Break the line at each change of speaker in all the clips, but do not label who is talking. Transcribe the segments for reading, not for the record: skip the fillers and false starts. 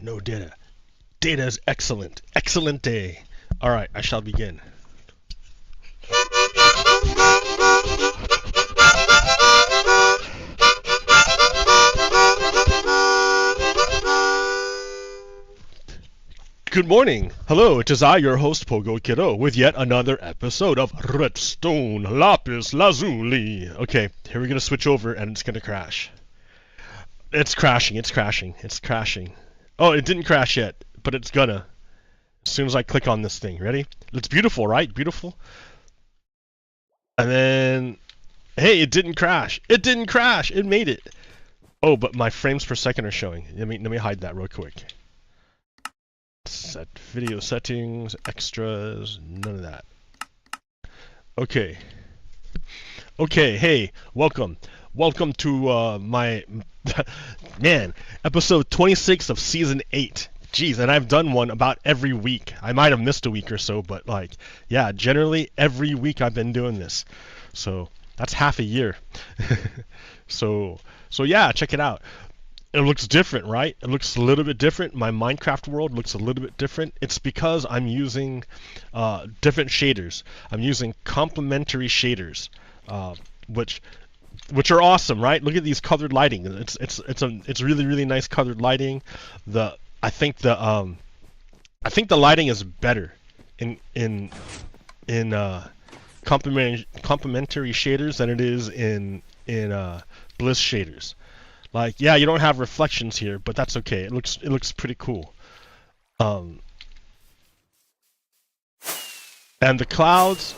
No data. Data is excellent. Excellent day. Alright, I shall begin. Good morning. Hello, it is I, your host, Pogo Kiddo, with yet another episode of Redstone, Lapis, Lazuli. Okay, here we're going to switch over and it's going to crash. It's crashing. Oh, it didn't crash yet, but it's gonna. As soon as I click on this thing. Ready? It's beautiful, right? Beautiful. And then, hey, it didn't crash. It didn't crash. It made it. Oh, but my frames per second are showing. Let me hide that real quick. Set video settings, extras, none of that. Okay. Okay, hey, welcome. Welcome to my man, episode 26 of season 8. Jeez, and I've done one about every week. I might have missed a week or so, but like, yeah, generally every week I've been doing this. So that's half a year. so yeah, check it out. It looks different, right? It looks a little bit different. My Minecraft world looks a little bit different. It's because I'm using different shaders. I'm using complementary shaders, which are awesome, right? Look at these colored lighting. It's really nice colored lighting. I think the lighting is better in complementary shaders than it is in Bliss shaders. Like, yeah, you don't have reflections here, but that's okay. It looks pretty cool. And the clouds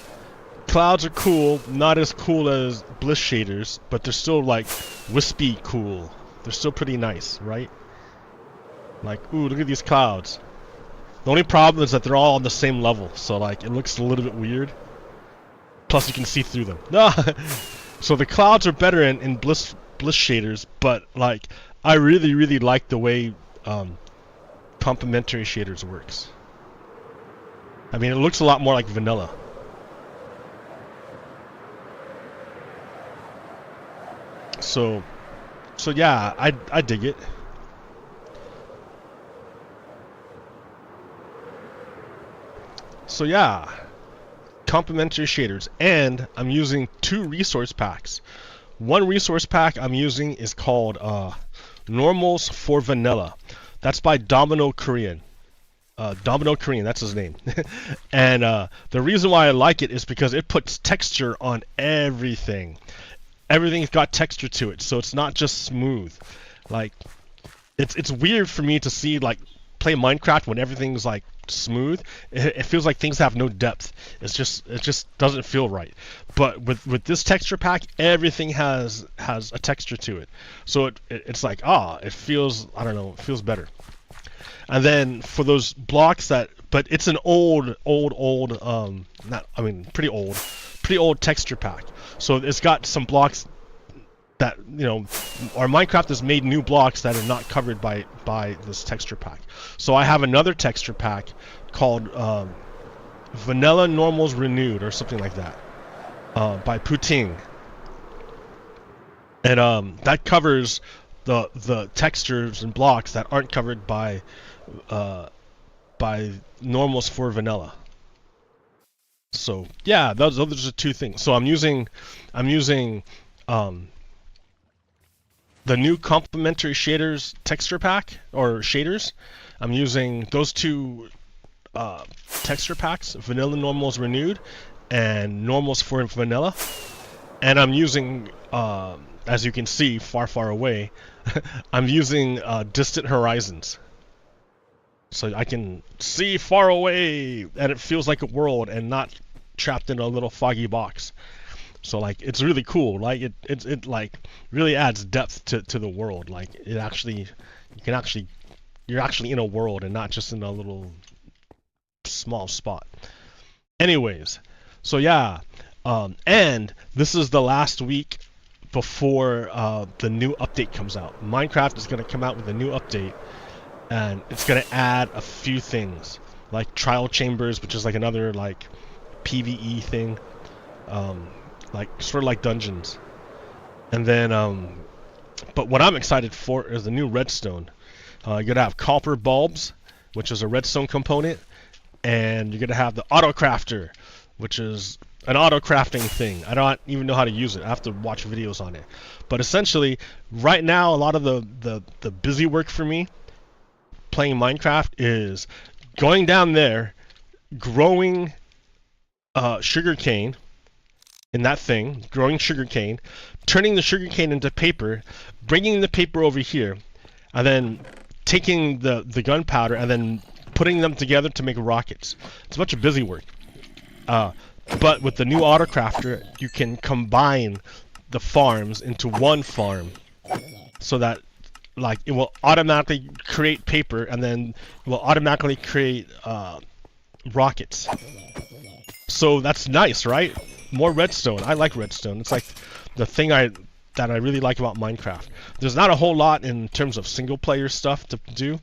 are cool, not as cool as Bliss shaders, but they're still like wispy cool. They're still pretty nice, right? Like, ooh, look at these clouds. The only problem is that they're all on the same level, so like it looks a little bit weird. Plus you can see through them. No. So the clouds are better in Bliss shaders, but like I really like the way complementary shaders works. I mean, it looks a lot more like vanilla. So yeah, I dig it. So yeah, complementary shaders, and I'm using 2 resource packs. One resource pack I'm using is called Normals for Vanilla. That's by Domino Korean. Domino Korean, that's his name. And the reason why I like it is because it puts texture on everything. Everything's got texture to it, so it's not just smooth. Like, it's weird for me to see like play Minecraft when everything's like smooth. It feels like things have no depth. It just doesn't feel right. But with this texture pack, everything has a texture to it. So it's like, it feels, I don't know, it feels better. And then for those blocks but it's an pretty old texture pack. So it's got some blocks that, you know, our Minecraft has made new blocks that are not covered by this texture pack. So I have another texture pack called Vanilla Normals Renewed or something like that, by Puting. And that covers the textures and blocks that aren't covered by Normals for Vanilla. So yeah, those are the 2 things. So I'm using the new complementary shaders texture pack, or shaders. I'm using those 2 texture packs, Vanilla Normals Renewed and Normals for Vanilla. And I'm using, as you can see far away, I'm using Distant Horizons. So I can see far away and it feels like a world and not trapped in a little foggy box. So like, it's really cool. Like it like really adds depth to the world. Like you're actually in a world and not just in a little small spot. Anyways, so yeah, and this is the last week before the new update comes out. Minecraft is going to come out with a new update, and it's going to add a few things like trial chambers, which is like another like PvE thing, like sort of like dungeons. And then but what I'm excited for is the new redstone. You're gonna have copper bulbs, which is a redstone component, and you're gonna have the auto crafter, which is an auto crafting thing. I don't even know how to use it. I have to watch videos on it. But essentially, right now, a lot of the busy work for me playing Minecraft is going down there, growing sugarcane in that thing, growing sugarcane, turning the sugarcane into paper, bringing the paper over here, and then taking the gunpowder and then putting them together to make rockets. It's a bunch of busy work. But with the new autocrafter, you can combine the farms into one farm, so that like it will automatically create paper and then it will automatically create rockets. So that's nice, right? More redstone. I like redstone. It's like the thing that I really like about Minecraft. There's not a whole lot in terms of single player stuff to do.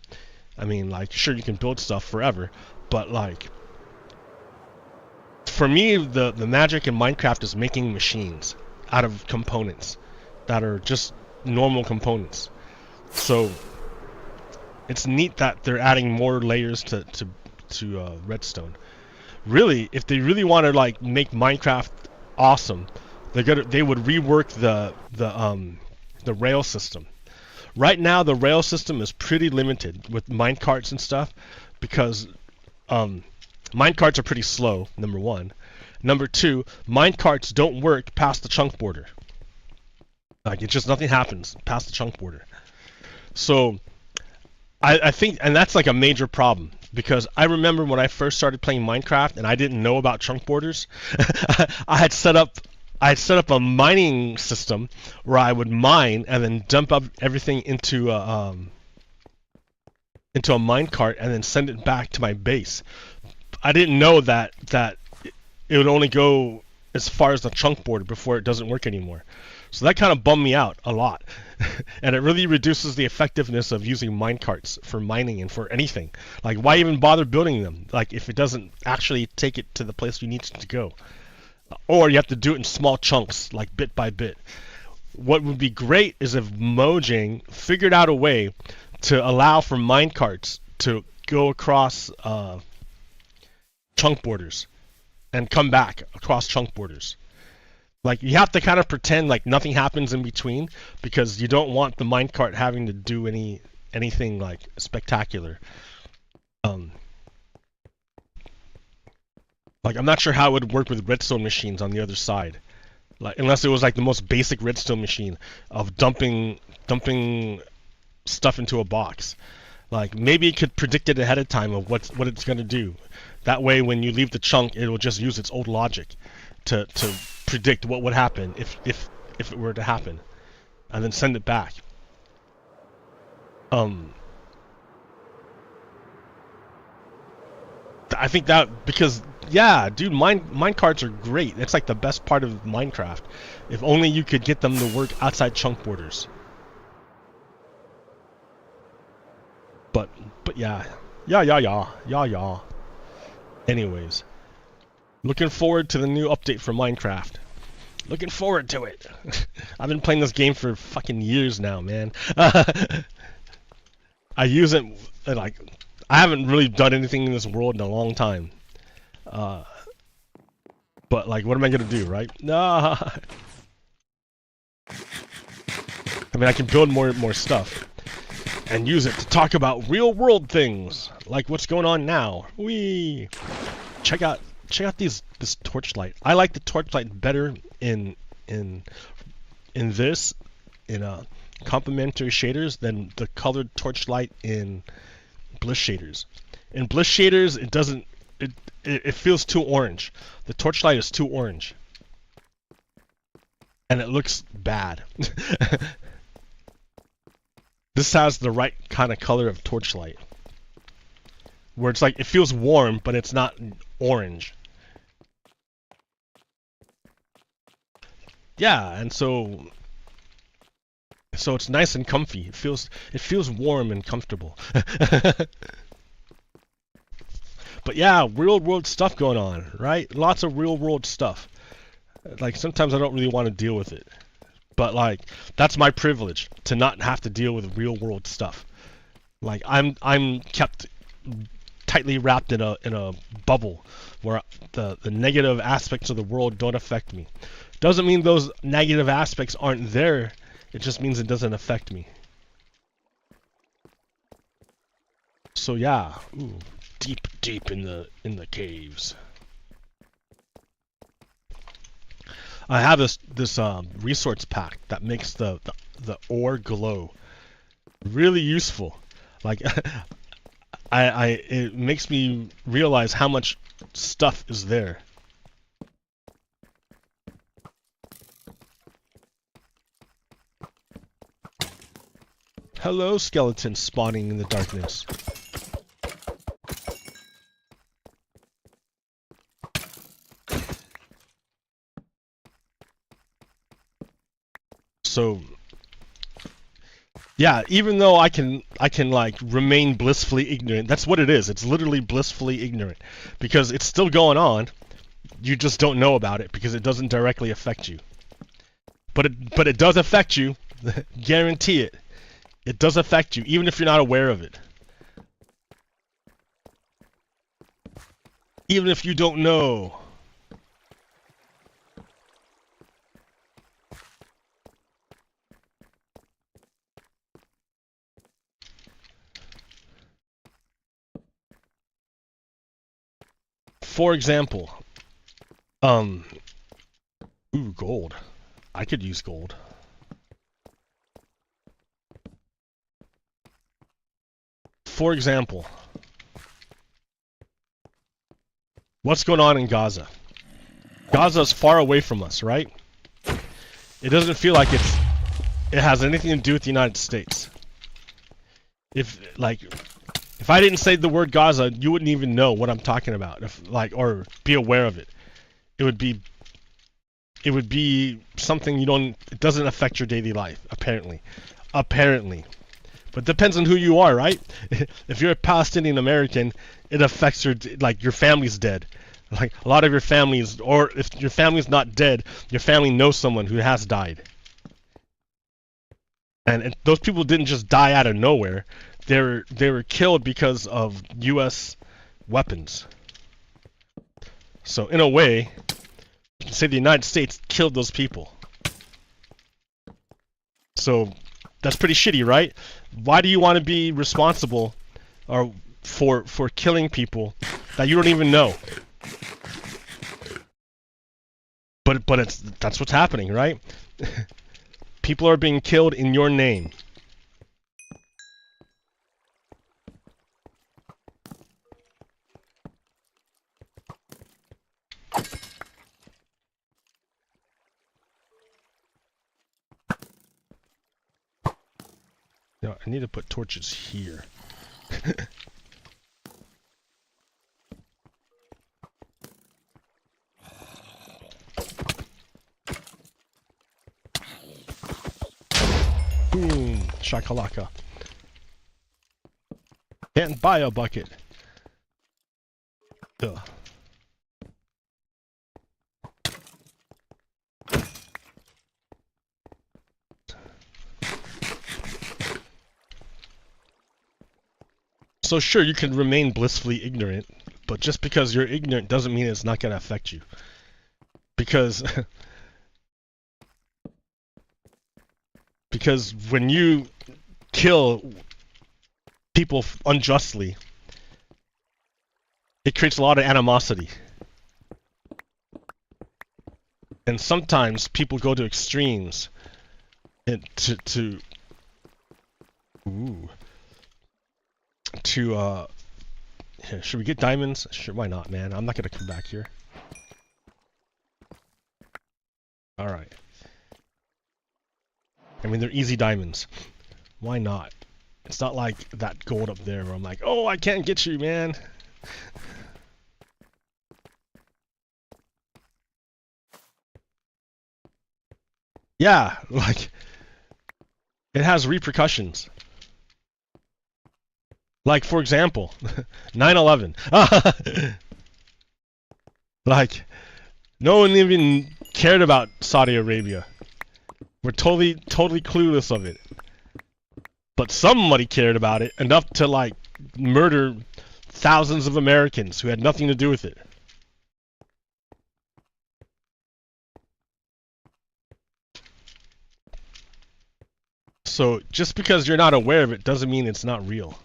I mean, like, sure, you can build stuff forever, but like, for me, the magic in Minecraft is making machines out of components that are just normal components. So it's neat that they're adding more layers to redstone. Really, if they really want to like make Minecraft awesome, they would rework the rail system. Right now, the rail system is pretty limited with minecarts and stuff, because minecarts are pretty slow, number one. Number two, minecarts don't work past the chunk border. Like, it's just nothing happens past the chunk border. So I think, and that's like a major problem, because I remember when I first started playing Minecraft and I didn't know about chunk borders. I had set up a mining system where I would mine and then dump up everything into a minecart and then send it back to my base. I didn't know that it would only go as far as the chunk border before it doesn't work anymore. So that kind of bummed me out a lot. And it really reduces the effectiveness of using minecarts for mining and for anything. Like, why even bother building them? Like, if it doesn't actually take it to the place you need it to go. Or you have to do it in small chunks, like bit by bit. What would be great is if Mojang figured out a way to allow for minecarts to go across chunk borders and come back across chunk borders. Like, you have to kind of pretend like nothing happens in between, because you don't want the minecart having to do anything like spectacular. Like, I'm not sure how it would work with redstone machines on the other side, like, unless it was like the most basic redstone machine of dumping stuff into a box. Like, maybe it could predict it ahead of time of what it's gonna do. That way, when you leave the chunk, it will just use its old logic to predict what would happen if it were to happen, and then send it back. I think that, because yeah, dude, minecarts are great. It's like the best part of Minecraft. If only you could get them to work outside chunk borders. But yeah. Anyways, looking forward to the new update for Minecraft. Looking forward to it. I've been playing this game for fucking years now, man. I use it, like, I haven't really done anything in this world in a long time. But like, what am I gonna do, right? Nah. I mean, I can build more stuff and use it to talk about real world things, like what's going on now. Whee! Check out this torchlight. I like the torchlight better in complementary shaders than the colored torchlight in bliss shaders. In bliss shaders, it feels too orange. The torchlight is too orange, and it looks bad. This has the right kind of color of torchlight, where it's like, it feels warm, but it's not orange. Yeah, and so it's nice and comfy. It feels warm and comfortable. But yeah, real world stuff going on, right? Lots of real world stuff. Like, sometimes I don't really want to deal with it, but like, that's my privilege, to not have to deal with real world stuff. Like I'm kept tightly wrapped in a bubble where the negative aspects of the world don't affect me. Doesn't mean those negative aspects aren't there. It just means it doesn't affect me. So yeah, ooh, deep in the caves. I have this resource pack that makes the ore glow. Really useful. Like it makes me realize how much stuff is there. Hello, skeleton spawning in the darkness. So yeah, even though I can like remain blissfully ignorant, that's what it is. It's literally blissfully ignorant because it's still going on. You just don't know about it because it doesn't directly affect you. But it does affect you. Guarantee it. It does affect you even if you're not aware of it. Even if you don't know. For example, ooh, gold. I could use gold. For example, what's going on in Gaza? Gaza's far away from us, right? It doesn't feel like it has anything to do with the United States. If I didn't say the word Gaza, you wouldn't even know what I'm talking about, or be aware of it. It would be something it doesn't affect your daily life, apparently. But it depends on who you are, right? If you're a Palestinian American, it affects your family's dead. Like a lot of your families, or if your family's not dead, your family knows someone who has died. And those people didn't just die out of nowhere. They were killed because of U.S. weapons. So in a way, you can say the United States killed those people. So that's pretty shitty, right? Why do you want to be responsible for killing people that you don't even know? But that's what's happening, right? People are being killed in your name. No, I need to put torches here. Boom! Shakalaka. Can't buy a bucket. Ugh. So sure, you can remain blissfully ignorant, but just because you're ignorant doesn't mean it's not going to affect you. Because when you kill people unjustly, it creates a lot of animosity. And sometimes people go to extremes and here, should we get diamonds? Sure, why not, man? I'm not gonna come back here. Alright. I mean, they're easy diamonds. Why not? It's not like that gold up there where I'm like, oh, I can't get you, man. Yeah, like, it has repercussions. Like, for example, 9/11. Like, no one even cared about Saudi Arabia. We're totally clueless of it. But somebody cared about it enough to like murder thousands of Americans who had nothing to do with it. So just because you're not aware of it doesn't mean it's not real.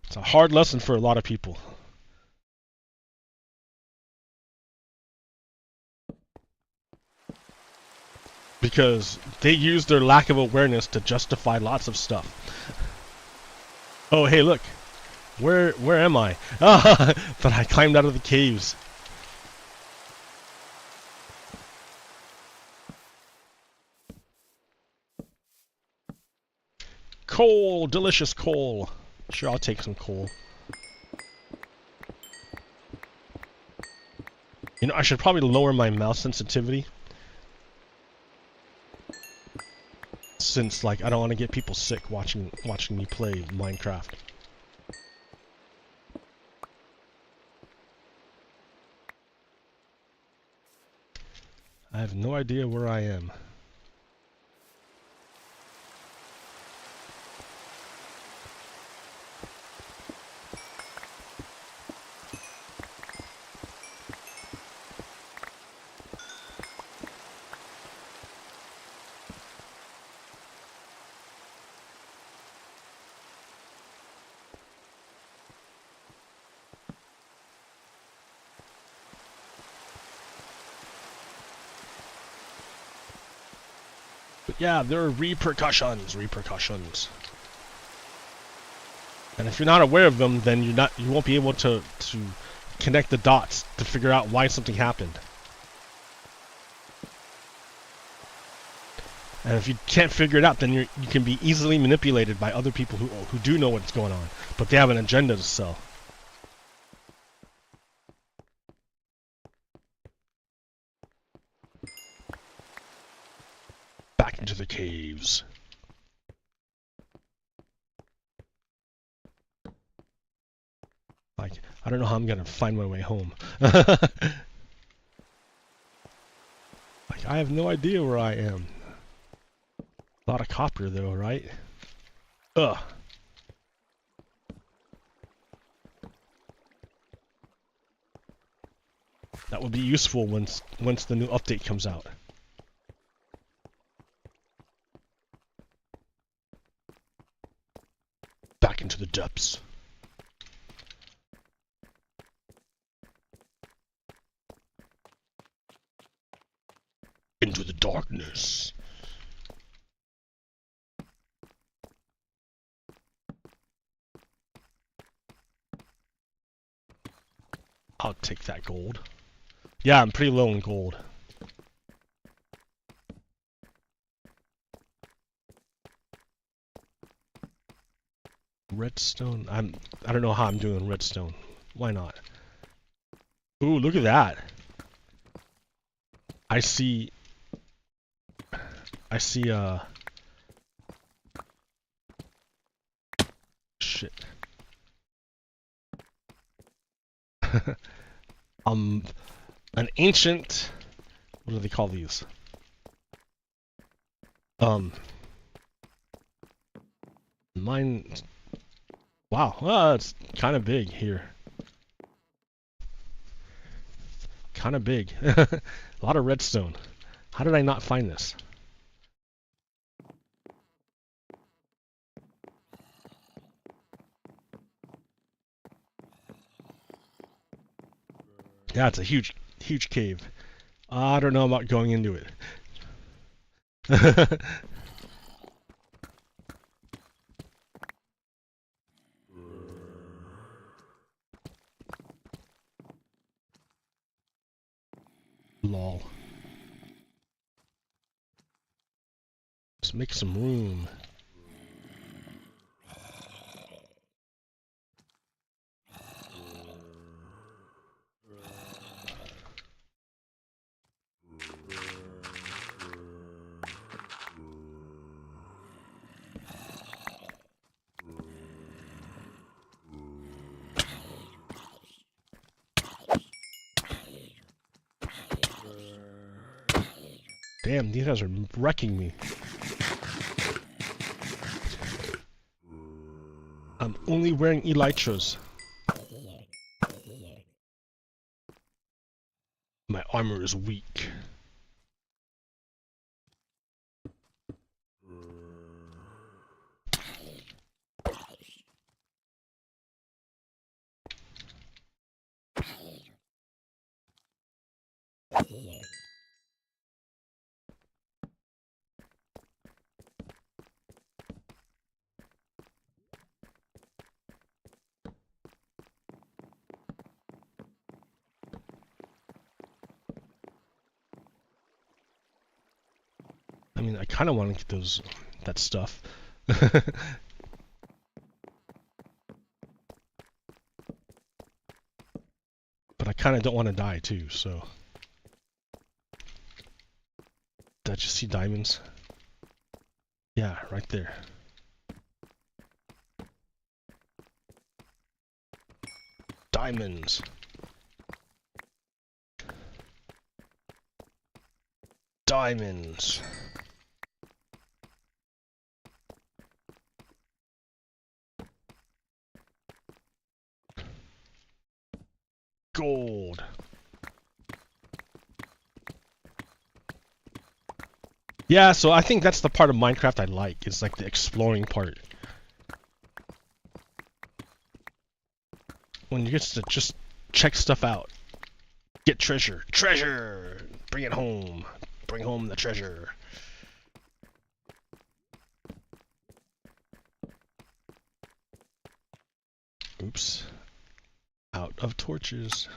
It's a hard lesson for a lot of people. Because they use their lack of awareness to justify lots of stuff. Oh, hey, look. Where am I? Ah, but I climbed out of the caves. Coal, delicious coal. Sure, I'll take some coal. You know, I should probably lower my mouse sensitivity. Since, like, I don't want to get people sick watching me play Minecraft. I have no idea where I am. But yeah, there are repercussions. And if you're not aware of them, then you won't be able to connect the dots to figure out why something happened. And if you can't figure it out, then you can be easily manipulated by other people who do know what's going on, but they have an agenda to sell. Back into the caves. Like, I don't know how I'm gonna find my way home. Like, I have no idea where I am. A lot of copper though, right? Ugh. That would be useful once the new update comes out. Back into the depths. Into the darkness. I'll take that gold. Yeah, I'm pretty low in gold. Redstone. I don't know how I'm doing redstone. Why not? Ooh, look at that. I see shit. An ancient, what do they call these? Mine. Wow, it's kind of big here. Kind of big. A lot of redstone. How did I not find this? Yeah, it's a huge cave. I don't know about going into it. Lol. Let's make some room. Damn, these guys are wrecking me. I'm only wearing elytras. My armor is weak. I mean, I kind of want to get that stuff. But I kind of don't want to die too, so. Did I just see diamonds? Yeah, right there. Diamonds. Diamonds. Gold. Yeah, so I think that's the part of Minecraft I like. It's like the exploring part. When you get to just check stuff out. Get treasure. Treasure! Bring it home. Bring home the treasure. Oops. Out of torches.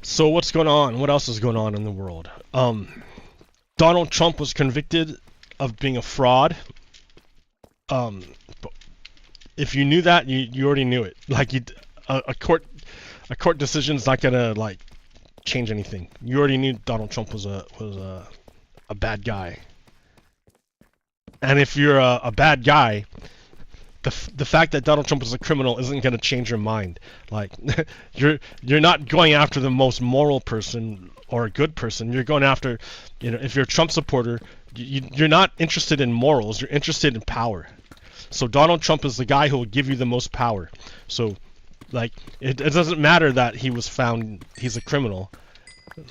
So what's going on? What else is going on in the world? Donald Trump was convicted of being a fraud. If you knew that, you already knew it. Like a court decision's not gonna like change anything. You already knew Donald Trump was a bad guy. And if you're a bad guy, the fact that Donald Trump is a criminal isn't going to change your mind. Like, you're not going after the most moral person or a good person. You're going after, if you're a Trump supporter, you're not interested in morals. You're interested in power. So Donald Trump is the guy who will give you the most power. So, like, it doesn't matter that he was found he's a criminal.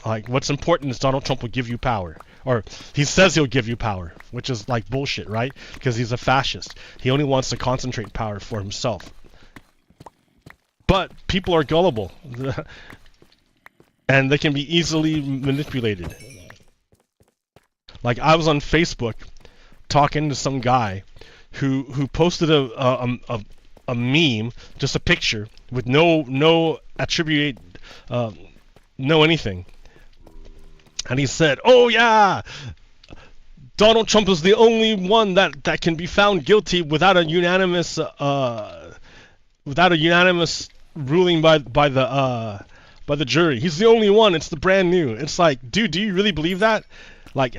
Like, what's important is Donald Trump will give you power. Or he says he'll give you power, which is like bullshit, right? Because he's a fascist. He only wants to concentrate power for himself. But people are gullible. And they can be easily manipulated. Like, I was on Facebook talking to some guy who posted a meme, just a picture, with no attribute, no anything. And he said, "Oh yeah, Donald Trump is the only one that can be found guilty without a unanimous ruling by the jury. He's the only one. It's the brand new." It's like, dude, do you really believe that? Like,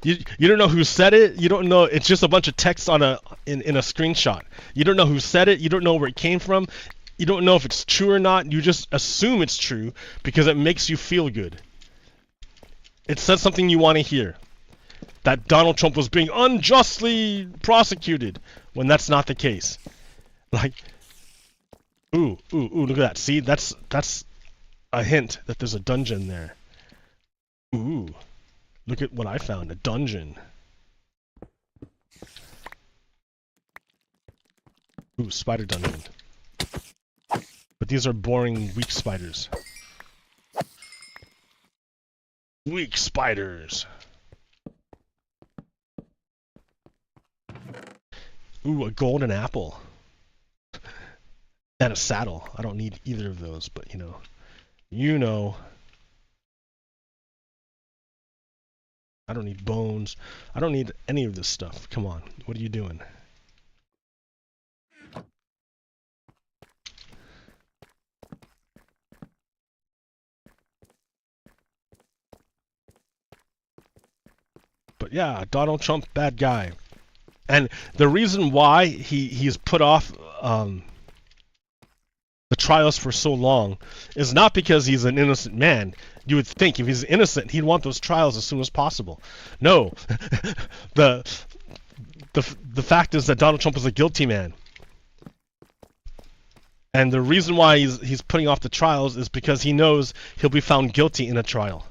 you don't know who said it. You don't know. It's just a bunch of text in a screenshot. You don't know who said it. You don't know where it came from. You don't know if it's true or not. You just assume it's true because it makes you feel good. It says something you want to hear. That Donald Trump was being unjustly prosecuted, when that's not the case. Like, ooh, look at that. See, that's a hint that there's a dungeon there. Ooh, look at what I found, a dungeon. Ooh, spider dungeon. But these are boring, weak spiders. Weak spiders. Ooh, a golden apple. And a saddle. I don't need either of those, but you know. I don't need bones. I don't need any of this stuff. Come on. What are you doing? yeah, Donald Trump, bad guy. And the reason why he's put off the trials for so long is not because he's an innocent man. You would think if he's innocent, he'd want those trials as soon as possible. No, the fact is that Donald Trump is a guilty man. And the reason why he's putting off the trials is because he knows he'll be found guilty in a trial.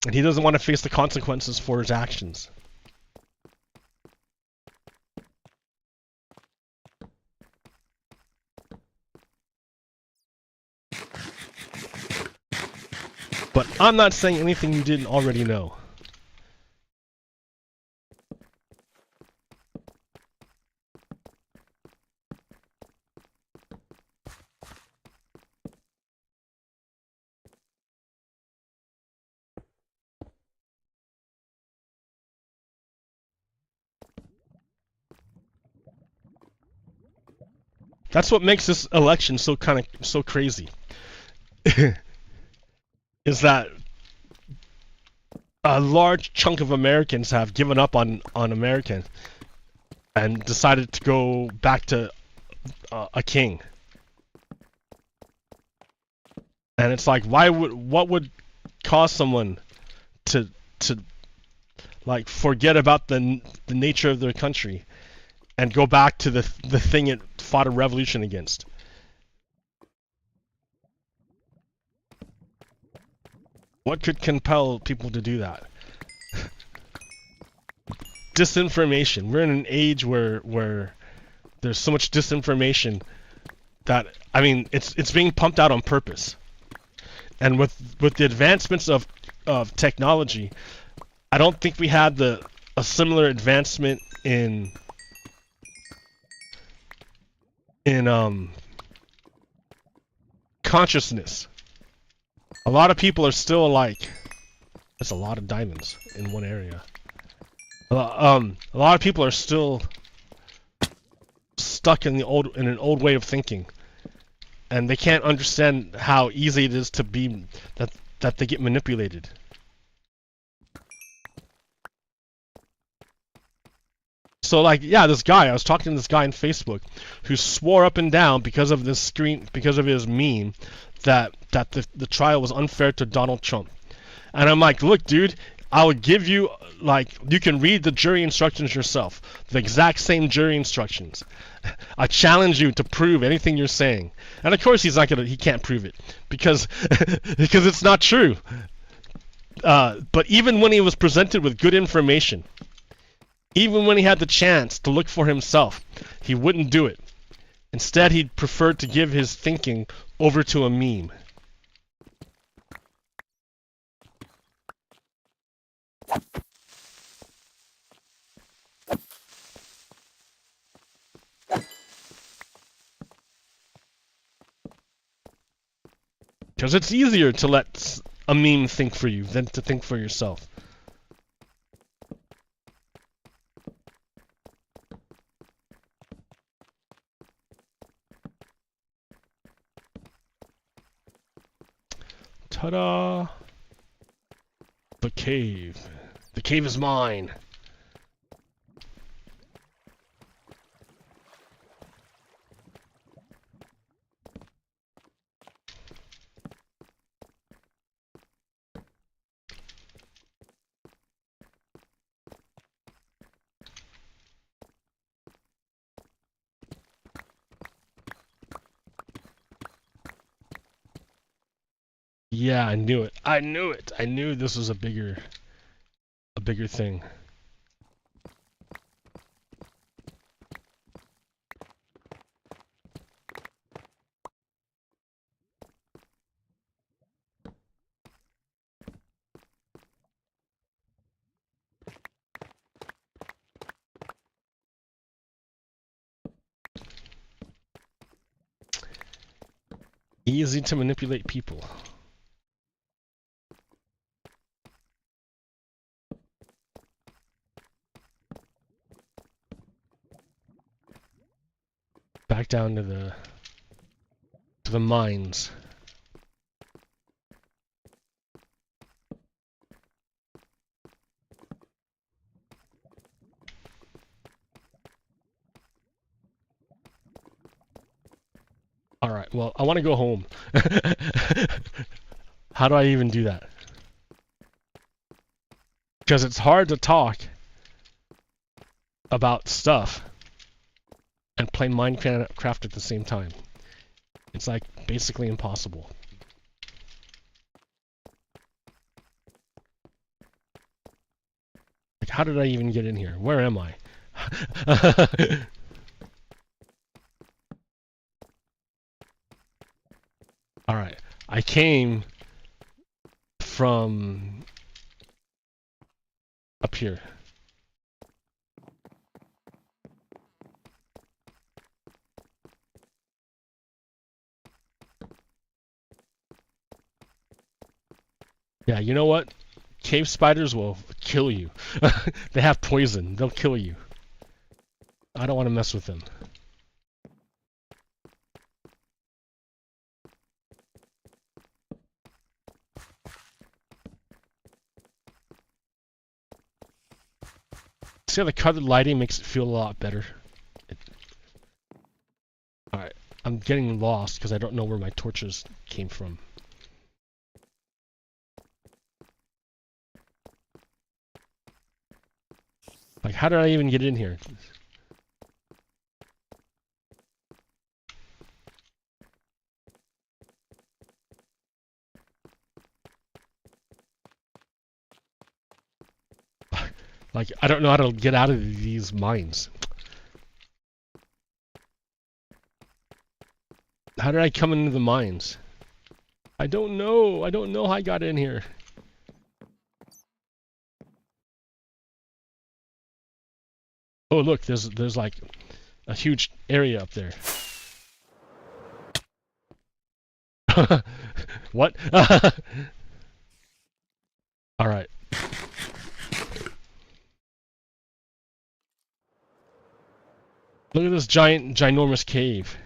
And he doesn't want to face the consequences for his actions. But I'm not saying anything you didn't already know. That's what makes this election so crazy. Is that a large chunk of Americans have given up on America and decided to go back to a king. And it's like, what would cause someone to like forget about the nature of their country and go back to the thing it fought a revolution against? What could compel people to do that? Disinformation. We're in an age where there's so much disinformation that, I mean, it's being pumped out on purpose. And with the advancements of technology, I don't think we had a similar advancement in consciousness. A lot of people are still like, that's a lot of diamonds in one area. A lot of people are still stuck in an old way of thinking, and they can't understand how easy it is to be that they get manipulated. So like, yeah, this guy, I was talking to this guy on Facebook who swore up and down because of his meme that the trial was unfair to Donald Trump. And I'm like, look, dude, I would give you, like, you can read the jury instructions yourself. The exact same jury instructions. I challenge you to prove anything you're saying. And of course he can't prove it because because it's not true. But even when he was presented with good information, even when he had the chance to look for himself, he wouldn't do it. Instead, he preferred to give his thinking over to a meme. Because it's easier to let a meme think for you than to think for yourself. Ta-da! The cave. The cave is mine. Yeah, I knew it. I knew it. I knew this was a bigger thing. Easy to manipulate people. Back down to the mines. Well, I want to go home. How do I even do that? Because it's hard to talk about stuff and play Minecraft at the same time. It's like basically impossible. Like, how did I even get in here? Where am I? Alright, I came from up here. Yeah, you know what? Cave spiders will kill you. They have poison. They'll kill you. I don't want to mess with them. See how the colored lighting makes it feel a lot better? Alright, I'm getting lost because I don't know where my torches came from. Like, how did I even get in here? Like, I don't know how to get out of these mines. How did I come into the mines? I don't know. I don't know how I got in here. Oh, look, there's like a huge area up there. What? Alright. Look at this ginormous cave.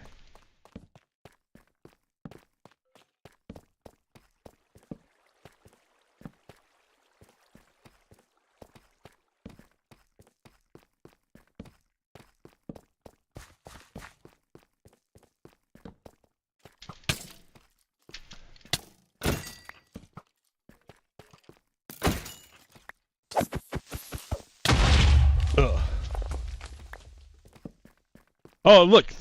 Ugh. Oh, look,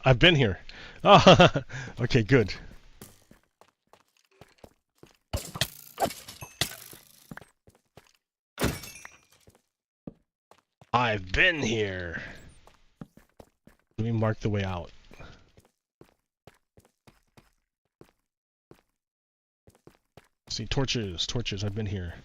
I've been here. Oh, okay, good. I've been here. Let me mark the way out. See, torches, I've been here.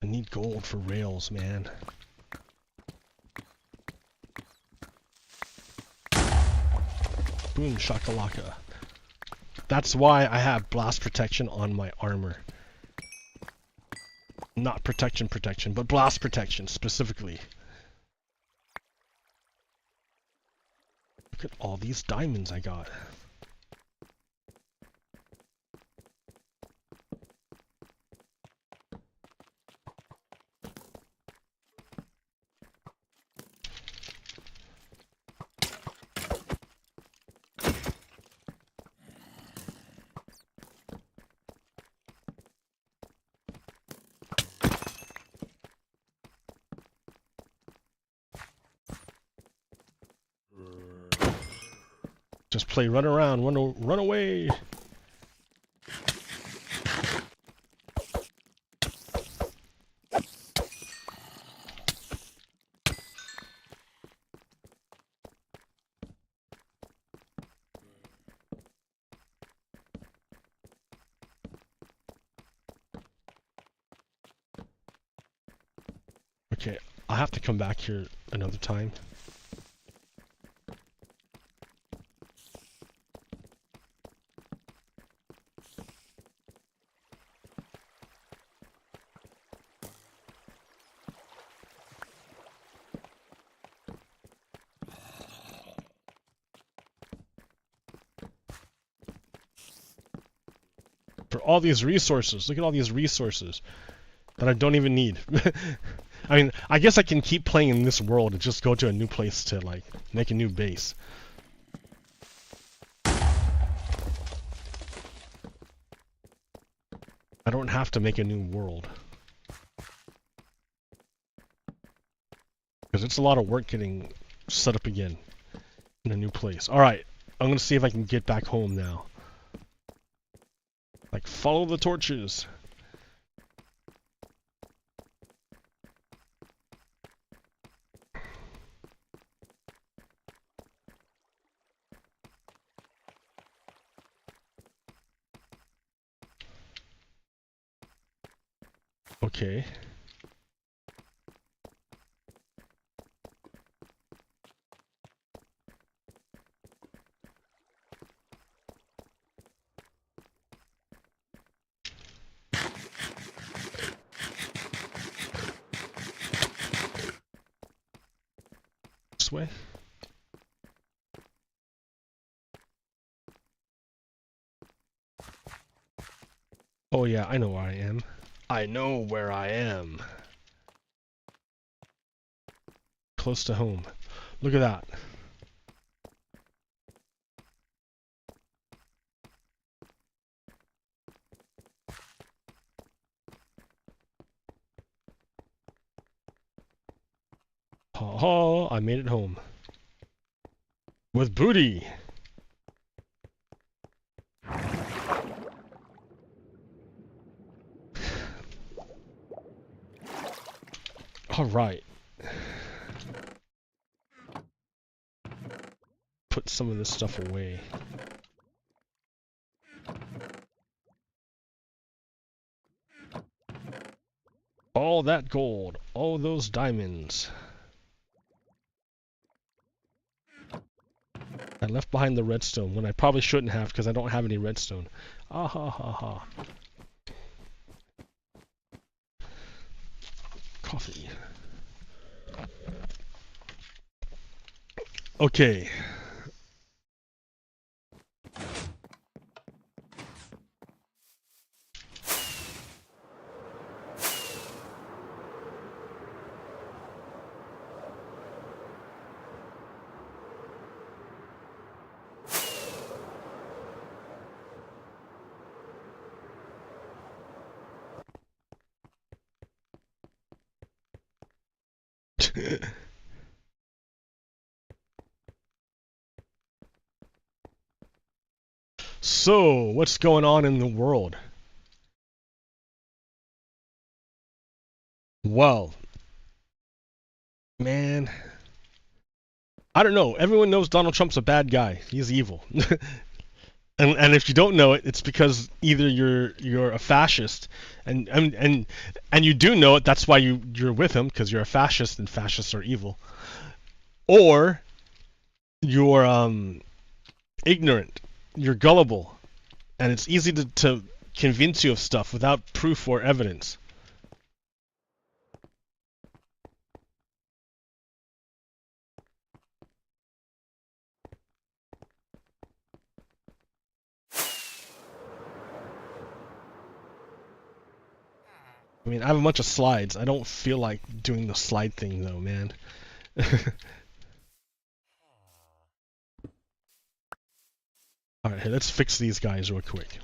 I need gold for rails, man. Boom shakalaka. That's why I have blast protection on my armor. Not protection, but blast protection specifically. Look at all these diamonds I got. Just play run around, run away. Okay, I'll have to come back here another time. for all these resources. Look at all these resources that I don't even need. I mean, I guess I can keep playing in this world and just go to a new place to, like, make a new base. I don't have to make a new world. Because it's a lot of work getting set up again in a new place. Alright, I'm gonna see if I can get back home now. Like, follow the torches. Okay. This way. Oh yeah, I know where I am. I know where I am. Close to home. Look at that. Ha ha, I made it home. With booty! Alright. Put some of this stuff away. All that gold, all those diamonds. I left behind the redstone when I probably shouldn't have because I don't have any redstone. Ah ha ha ha. Coffee. Okay. So, what's going on in the world? Well, man, I don't know. Everyone knows Donald Trump's a bad guy. He's evil. And if you don't know it, it's because either you're a fascist, and you do know it. That's why you're with him, because you're a fascist, and fascists are evil. Or you're ignorant. You're gullible, and it's easy to convince you of stuff without proof or evidence. I mean, I have a bunch of slides. I don't feel like doing the slide thing though, man. Alright, hey, let's fix these guys real quick.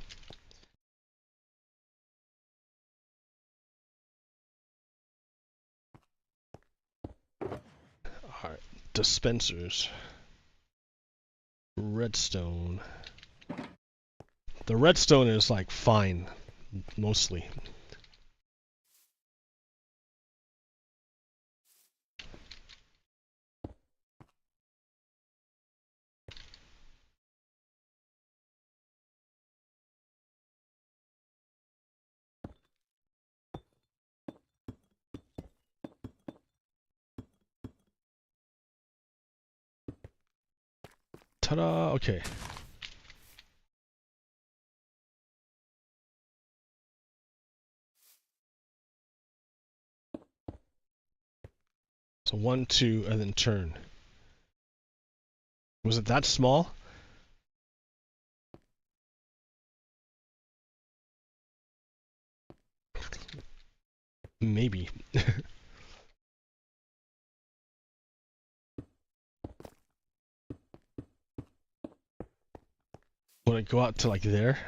Alright, dispensers. Redstone. The redstone is like fine, mostly. Ta-da! Okay. So 1, 2, and then turn. Was it that small? Maybe. Would it go out to like there?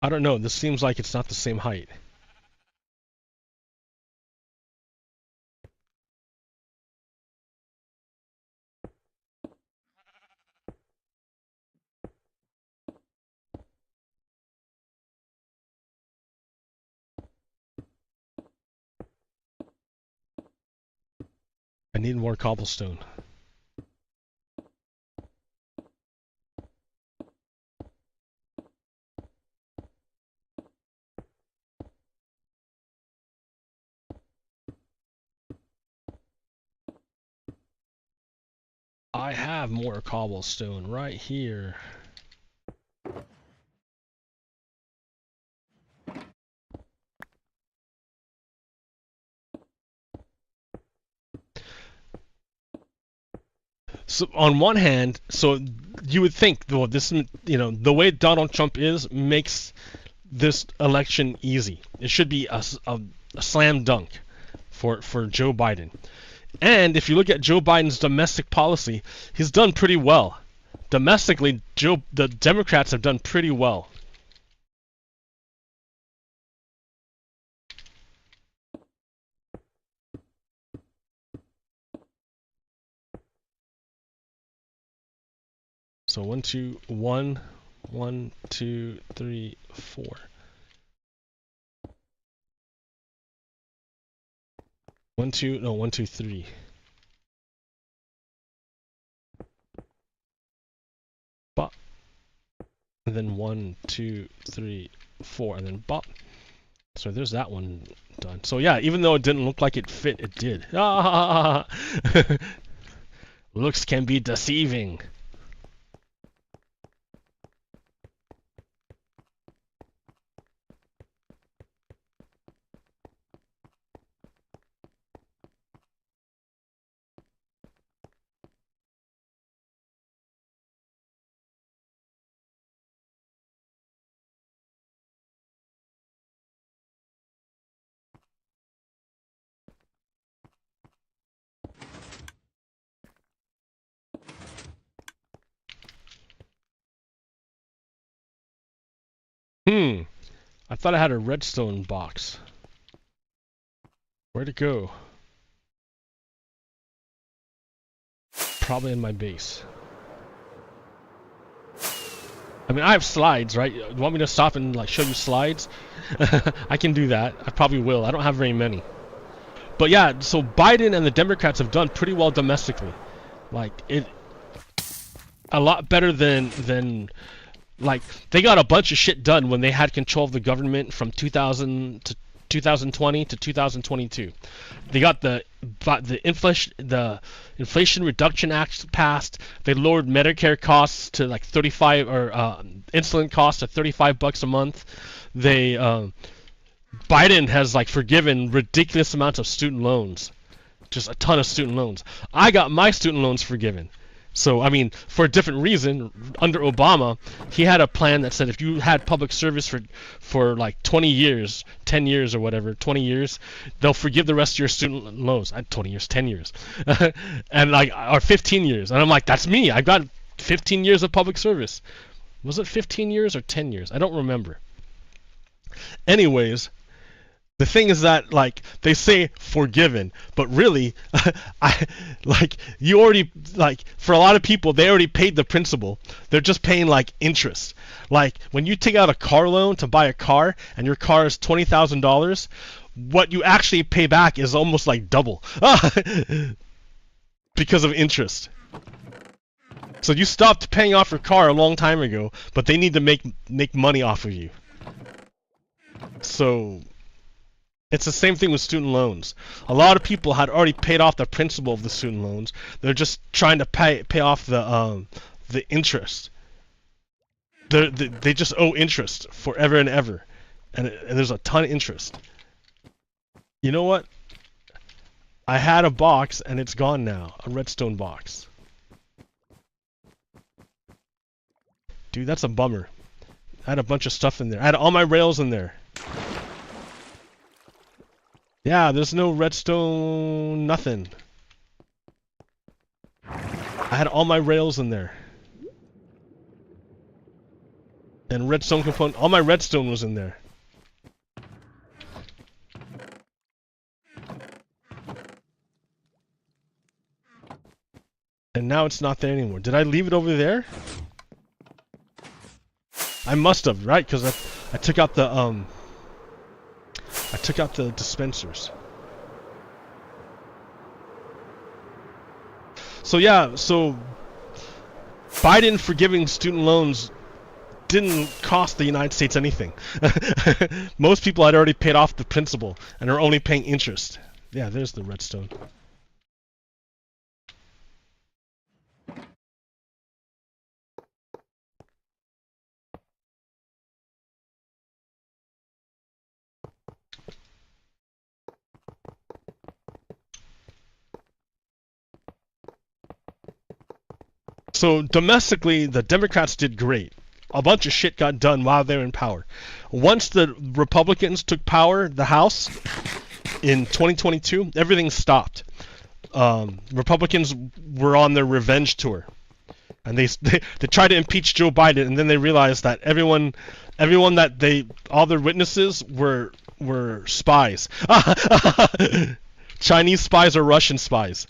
I don't know. This seems like it's not the same height. I need more cobblestone. I have more cobblestone right here. So on one hand, so you would think, well, this, you know, the way Donald Trump is makes this election easy. It should be a slam dunk for Joe Biden. And if you look at Joe Biden's domestic policy, he's done pretty well. Domestically, the Democrats have done pretty well. So 1, 2, 1, 1, 2, 3, 4. 1, 2, no, 1, 2, 3. Bop. And then 1, 2, 3, 4, and then bop. So there's that one done. So yeah, even though it didn't look like it fit, it did. Ah! Looks can be deceiving. I thought I had a redstone box. Where'd it go? Probably in my base. I mean, I have slides, right? You want me to stop and like show you slides? I can do that. I probably will. I don't have very many. But yeah, so Biden and the Democrats have done pretty well domestically. Like it a lot better than like they got a bunch of shit done when they had control of the government from 2000 to 2020 to 2022. They got the Inflation Reduction Act passed. They lowered Medicare costs to like 35 or insulin costs to $35 a month. They Biden has like forgiven ridiculous amounts of student loans, just a ton of student loans. I got my student loans forgiven. So, I mean, for a different reason, under Obama, he had a plan that said if you had public service for like 20 years, 10 years or whatever, 20 years, they'll forgive the rest of your student loans. 20 years, 10 years. And like, or 15 years. And I'm like, that's me. I got 15 years of public service. Was it 15 years or 10 years? I don't remember. Anyways, the thing is that like they say forgiven, but really, you already like for a lot of people they already paid the principal. They're just paying like interest. Like when you take out a car loan to buy a car and your car is $20,000, what you actually pay back is almost like double because of interest. So you stopped paying off your car a long time ago, but they need to make money off of you. So it's the same thing with student loans. A lot of people had already paid off the principal of the student loans. They're just trying to pay off the interest. They just owe interest forever and ever, and there's a ton of interest. You know what? I had a box and it's gone now. A redstone box. dude, that's a bummer. I had a bunch of stuff in there. I had all my rails in there. Yeah, there's no redstone, nothing. I had all my rails in there. And redstone component, all my redstone was in there. And now it's not there anymore. Did I leave it over there? I must have, right? Because I took out the dispensers. So yeah, so Biden forgiving student loans didn't cost the United States anything. Most people had already paid off the principal and are only paying interest. Yeah, there's the redstone. So domestically, the Democrats did great. A bunch of shit got done while they were in power. Once the Republicans took power, the House, in 2022, everything stopped. Republicans were on their revenge tour, and they tried to impeach Joe Biden, and then they realized that everyone that all their witnesses were spies. Chinese spies or Russian spies.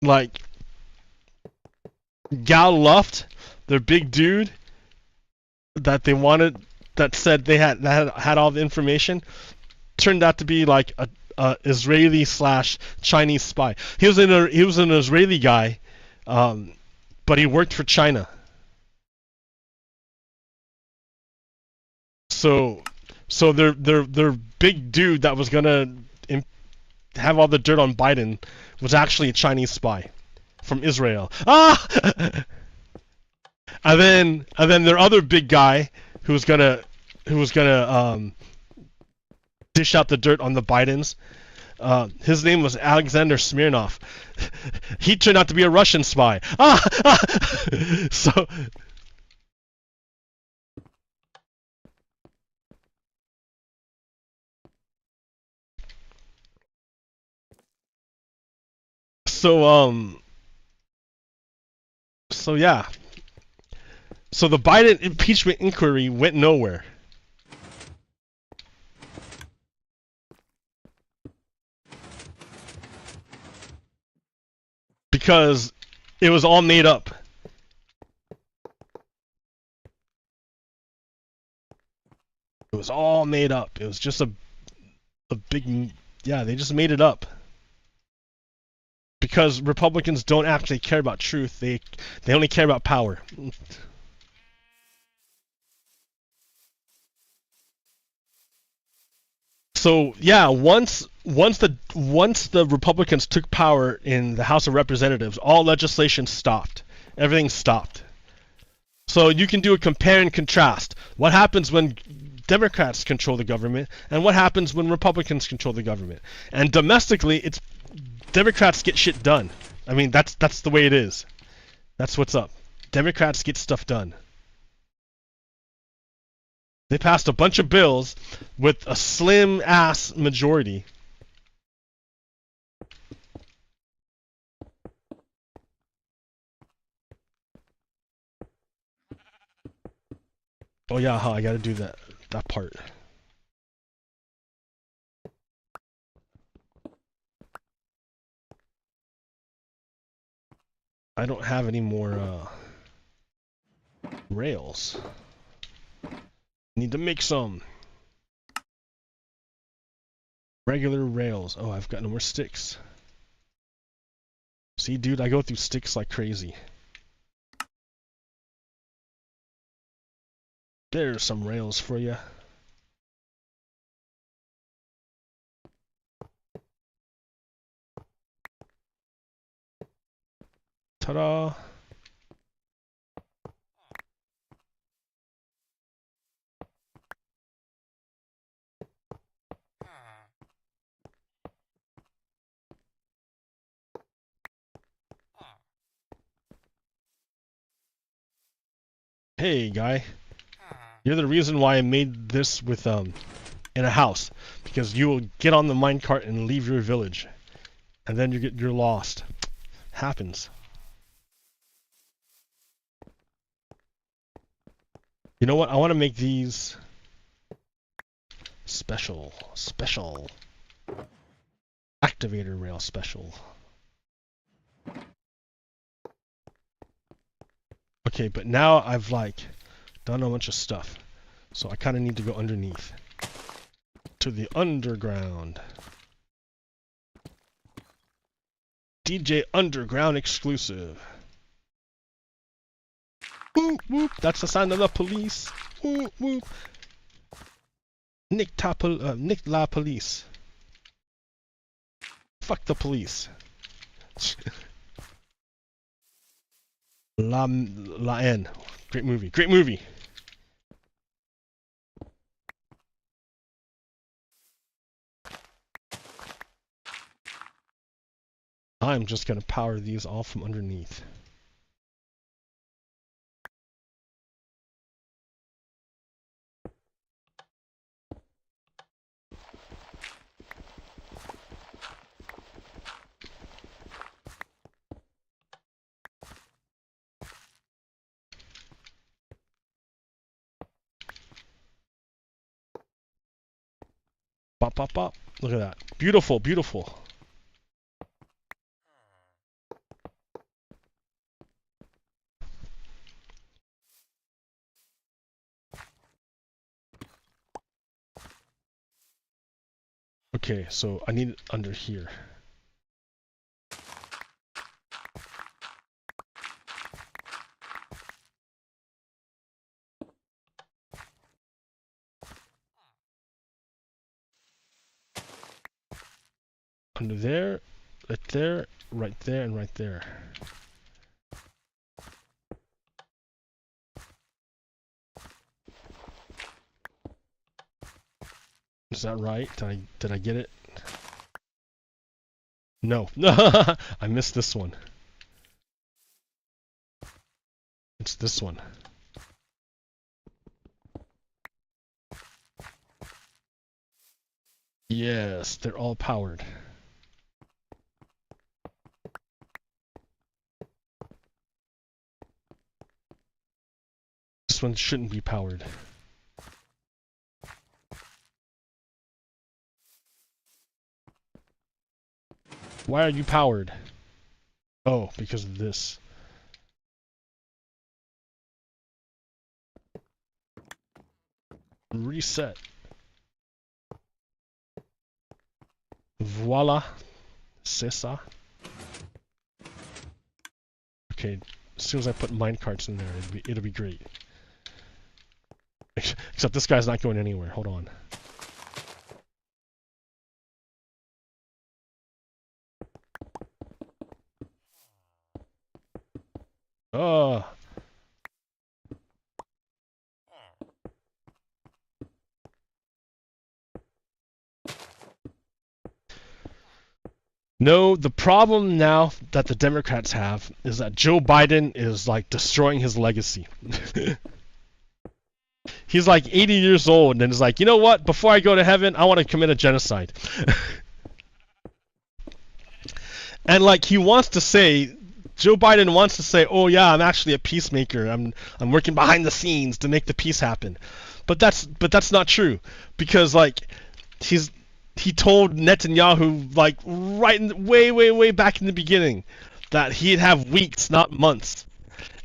Like, Gal Luft, their big dude that they wanted, that said they had all the information, turned out to be like a Israeli / Chinese spy. He was an Israeli guy, but he worked for China. So their big dude that was gonna have all the dirt on Biden was actually a Chinese spy from Israel. Ah! And then their other big guy who was gonna dish out the dirt on the Bidens. His name was Alexander Smirnov. He turned out to be a Russian spy. So yeah. So the Biden impeachment inquiry went nowhere. Because it was all made up. It was all made up. It was just a big, yeah, they just made it up. Because Republicans don't actually care about truth. They only care about power. So yeah, once the Republicans took power in the House of Representatives, all legislation stopped. Everything stopped. So you can do a compare and contrast. What happens when Democrats control the government, and what happens when Republicans control the government? And domestically, it's Democrats get shit done. I mean, that's the way it is. That's what's up. Democrats get stuff done. They passed a bunch of bills with a slim ass majority. Oh yeah, I gotta do that part. I don't have any more rails. Need to make some regular rails. Oh, I've got no more sticks. See, dude, I go through sticks like crazy. There's some rails for you. Ta-da! Hey, guy. You're the reason why I made this with, in a house. Because you will get on the minecart and leave your village. And then you're lost. Happens. You know what? I want to make these special. Activator rail special. Okay, but now I've like done a bunch of stuff. So I kind of need to go underneath. To the underground. DJ Underground exclusive. Whoop whoop, that's the sound of the police. Whoop whoop. Nick la police. Fuck the police. La N. Great movie. Great movie. I'm just gonna power these all from underneath. Bop, bop, bop. Look at that. Beautiful, beautiful. Okay, so I need it under here. Under there, right there, right there, and right there. Is that right? Did I get it? No. I missed this one. It's this one. Yes, they're all powered. This one shouldn't be powered. Why are you powered? Oh, because of this. Reset. Voila. C'est ça. Okay, as soon as I put minecarts in there, it'll be great. Except this guy's not going anywhere. Hold on. Oh. No, the problem now that the Democrats have is that Joe Biden is like destroying his legacy. He's like 80 years old and is like, you know what? Before I go to heaven, I want to commit a genocide. And like he wants to say, Joe Biden wants to say, oh yeah, I'm actually a peacemaker. I'm working behind the scenes to make the peace happen. But that's not true, because like he told Netanyahu like way back in the beginning that he'd have weeks, not months.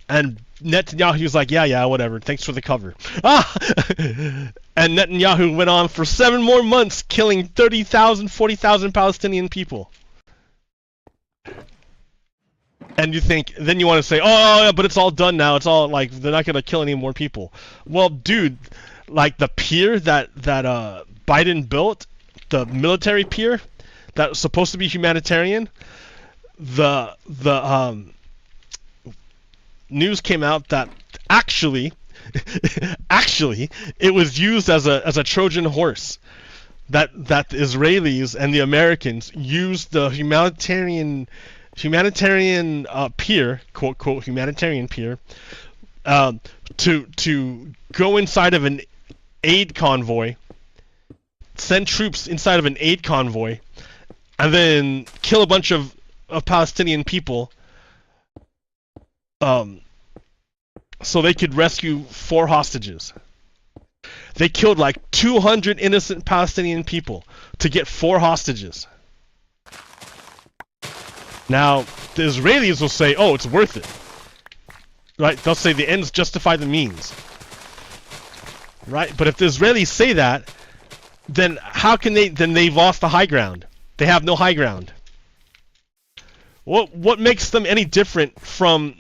And Netanyahu's like, yeah, whatever. Thanks for the cover. And Netanyahu went on for 7 more months, killing 30,000, 40,000 Palestinian people. And you think, then you want to say, oh, yeah, but it's all done now. It's all like they're not gonna kill any more people. Well, dude, like the pier that Biden built, the military pier that was supposed to be humanitarian, the news came out that actually it was used as a Trojan horse. That the Israelis and the Americans used the humanitarian pier, quote humanitarian pier, to go inside of an aid convoy, send troops inside of an aid convoy, and then kill a bunch of Palestinian people, so they could rescue 4 hostages. They killed like 200 innocent Palestinian people to get 4 hostages. Now, the Israelis will say, oh, it's worth it. Right? They'll say the ends justify the means. Right? But if the Israelis say that, then how can they, then they've lost the high ground. They have no high ground. What makes them any different from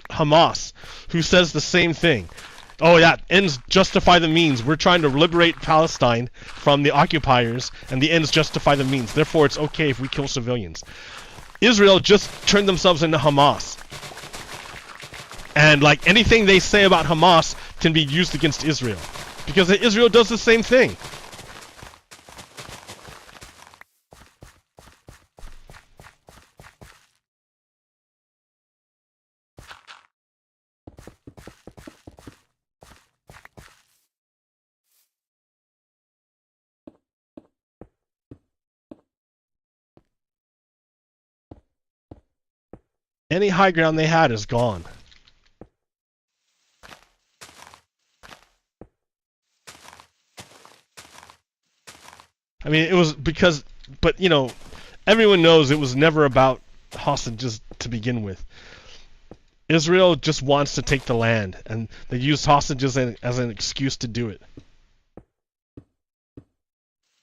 Hamas, who says the same thing? Oh yeah, ends justify the means. We're trying to liberate Palestine from the occupiers, and the ends justify the means. Therefore, it's okay if we kill civilians. Israel just turned themselves into Hamas. And like anything they say about Hamas can be used against Israel. Because Israel does the same thing. Any high ground they had is gone. I mean, it was because, but you know, everyone knows it was never about hostages to begin with. Israel just wants to take the land, and they used hostages as an excuse to do it.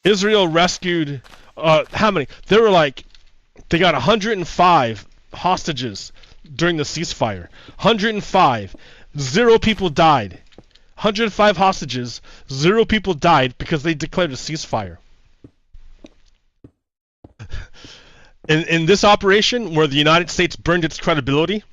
Israel rescued, how many? There were like, they got 105 hostages during the ceasefire. 105. 0 people died. 105 hostages. 0 people died because they declared a ceasefire. In this operation, where the United States burned its credibility,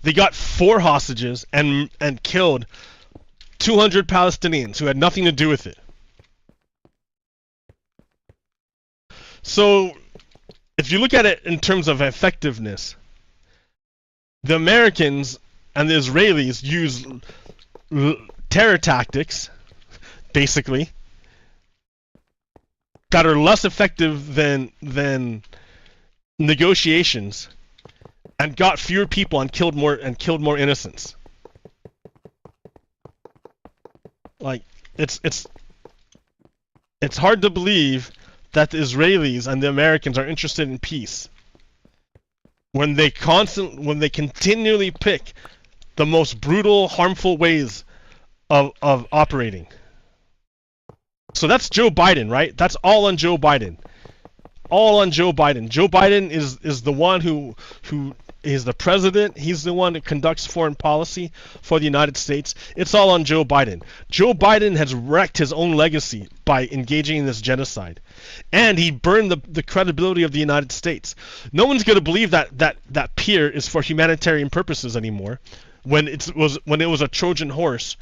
they got 4 hostages and killed 200 Palestinians who had nothing to do with it. So, if you look at it in terms of effectiveness, the Americans and the Israelis use terror tactics, basically, that are less effective than negotiations, and got fewer people and killed more innocents. Like, it's hard to believe that the Israelis and the Americans are interested in peace when they continually pick the most brutal, harmful ways of operating. So that's Joe Biden, right? That's all on Joe Biden. All on Joe Biden. Joe Biden is the one who is the president. He's the one that conducts foreign policy for the United States. It's all on Joe Biden. Joe Biden has wrecked his own legacy by engaging in this genocide. And he burned the credibility of the United States. No one's going to believe that pier is for humanitarian purposes anymore when it was a Trojan horse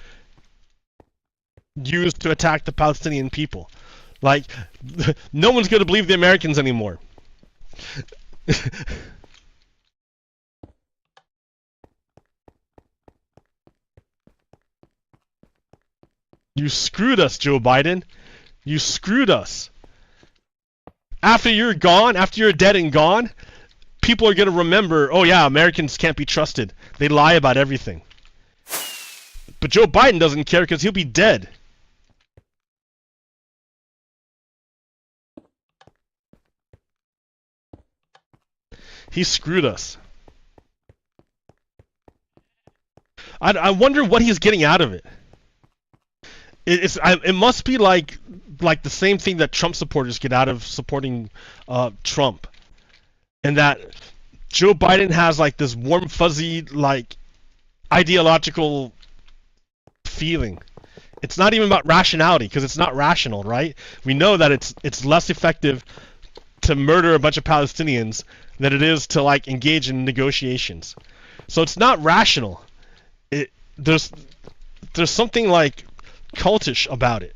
used to attack the Palestinian people. Like, no one's going to believe the Americans anymore. You screwed us, Joe Biden. You screwed us. After you're gone, after you're dead and gone, people are going to remember, oh yeah, Americans can't be trusted. They lie about everything. But Joe Biden doesn't care because he'll be dead. He screwed us. I wonder what he's getting out of it. It must be like the same thing that Trump supporters get out of supporting Trump, and that Joe Biden has like this warm fuzzy like ideological feeling. It's not even about rationality because it's not rational, right? We know that it's less effective to murder a bunch of Palestinians than it is to like engage in negotiations. So it's not rational. There's something like cultish about it.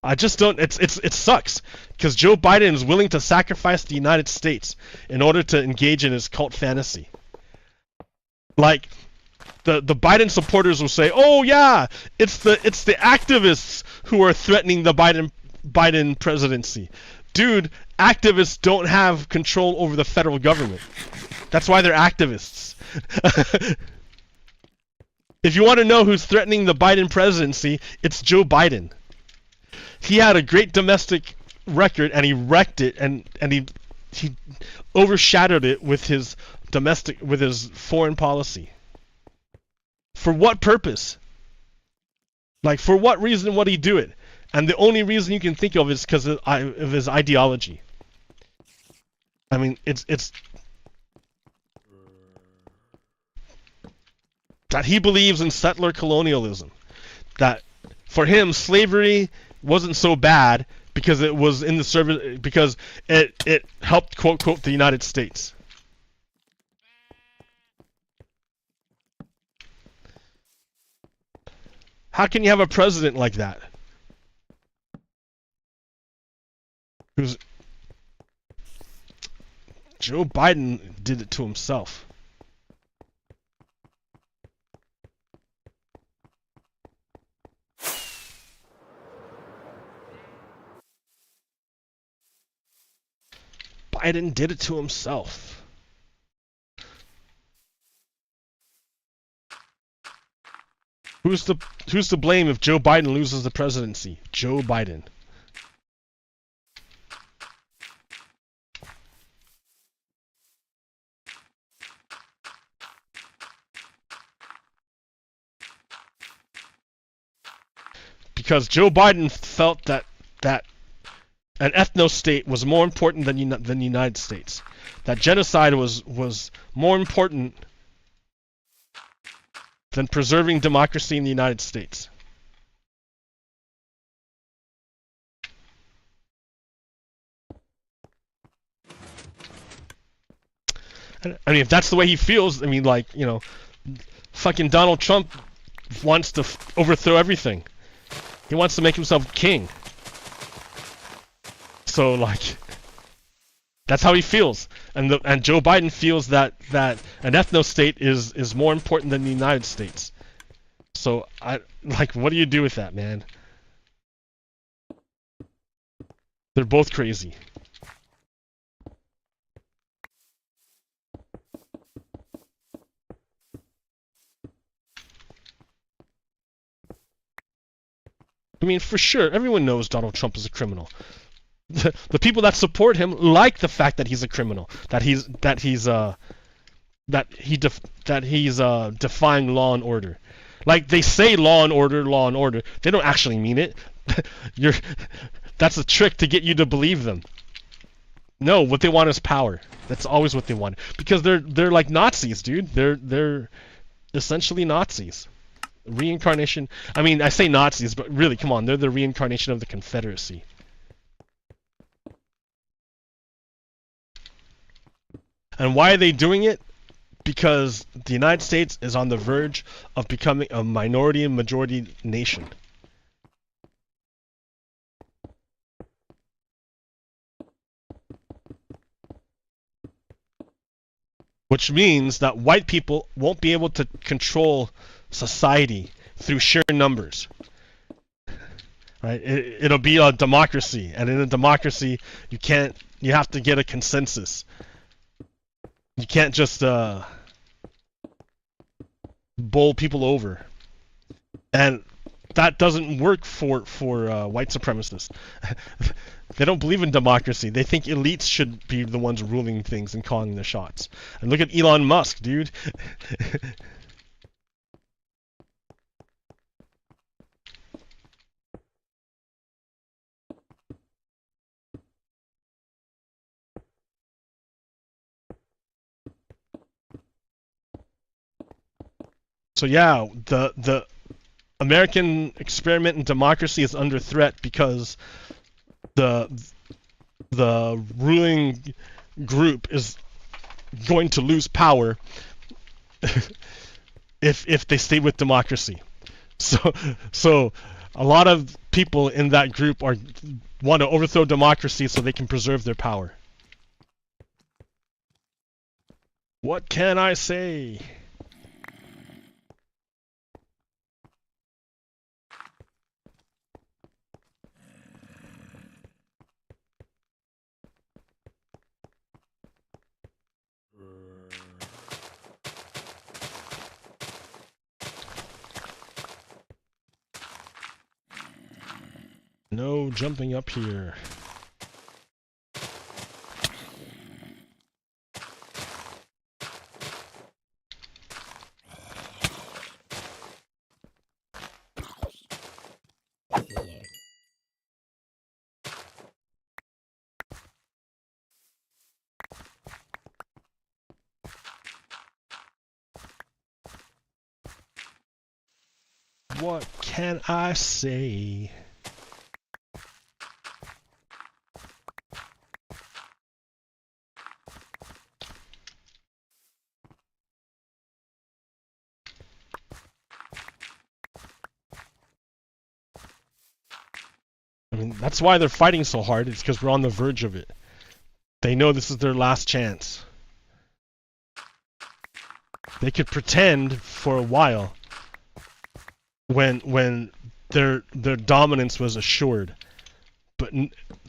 I just don't. It sucks because Joe Biden is willing to sacrifice the United States in order to engage in his cult fantasy. Like the Biden supporters will say, "Oh yeah, it's the activists who are threatening the Biden presidency." Dude, activists don't have control over the federal government. That's why they're activists. If you want to know who's threatening the Biden presidency, it's Joe Biden. He had a great domestic record and he wrecked it, and he overshadowed it with his foreign policy. For what purpose? Like, for what reason would he do it? And the only reason you can think of is because of his ideology. I mean, it's that he believes in settler colonialism. That for him, slavery wasn't so bad because it was in the service, because it helped quote the United States. How can you have a president like that? Who's Joe Biden did it to himself. Biden did it to himself. Who's to blame if Joe Biden loses the presidency? Joe Biden. Because Joe Biden felt that an ethno-state was more important than the United States. That genocide was more important than preserving democracy in the United States. I mean, if that's the way he feels, I mean, like, you know, fucking Donald Trump wants to overthrow everything. He wants to make himself king. So, like, that's how he feels. And Joe Biden feels that an ethno-state is more important than the United States. So, what do you do with that, man? They're both crazy. I mean, for sure, everyone knows Donald Trump is a criminal. The people that support him like the fact that he's a criminal, that he's defying law and order. Like, they say law and order. They don't actually mean it. That's a trick to get you to believe them. No, what they want is power. That's always what they want. Because they're like Nazis, dude. They're essentially Nazis. Reincarnation. I mean, I say Nazis, but really, come on, they're the reincarnation of the Confederacy. And why are they doing it? Because the United States is on the verge of becoming a minority and majority nation. Which means that white people won't be able to control society through sheer numbers. Right? It'll be a democracy, and in a democracy, you have to get a consensus. You can't just bowl people over, and that doesn't work for white supremacists. They don't believe in democracy. They think elites should be the ones ruling things and calling the shots. And look at Elon Musk, dude. So yeah, the American experiment in democracy is under threat because the ruling group is going to lose power if they stay with democracy. So a lot of people in that group want to overthrow democracy so they can preserve their power. What can I say? No jumping up here. What can I say? I mean, that's why they're fighting so hard. It's because we're on the verge of it. They know this is their last chance. They could pretend for a while when their dominance was assured, but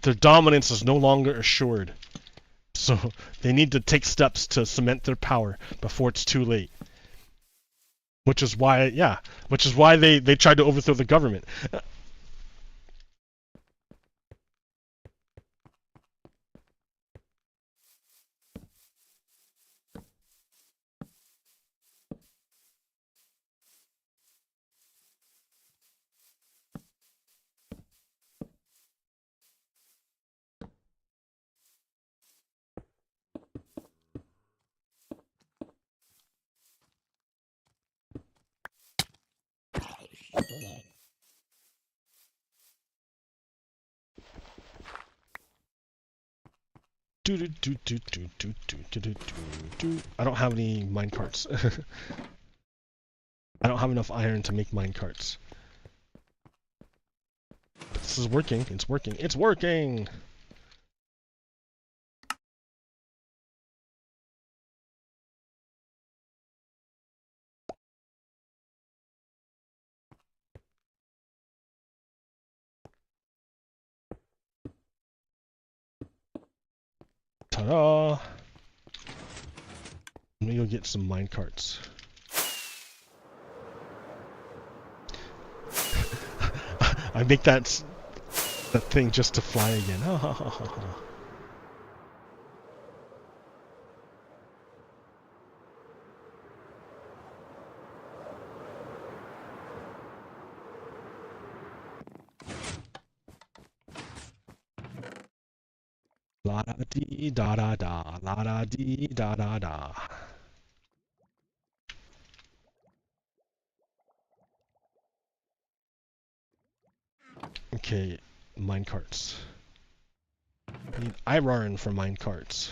their dominance is no longer assured. So they need to take steps to cement their power before it's too late. Which is why, they tried to overthrow the government. I don't have any minecarts. I don't have enough iron to make minecarts. This is working. It's working. It's working! Ta-da! Let me go get some minecarts. I make that thing just to fly again. La da dee da da da, la da dee da da da. Okay, minecarts. I need iron for minecarts.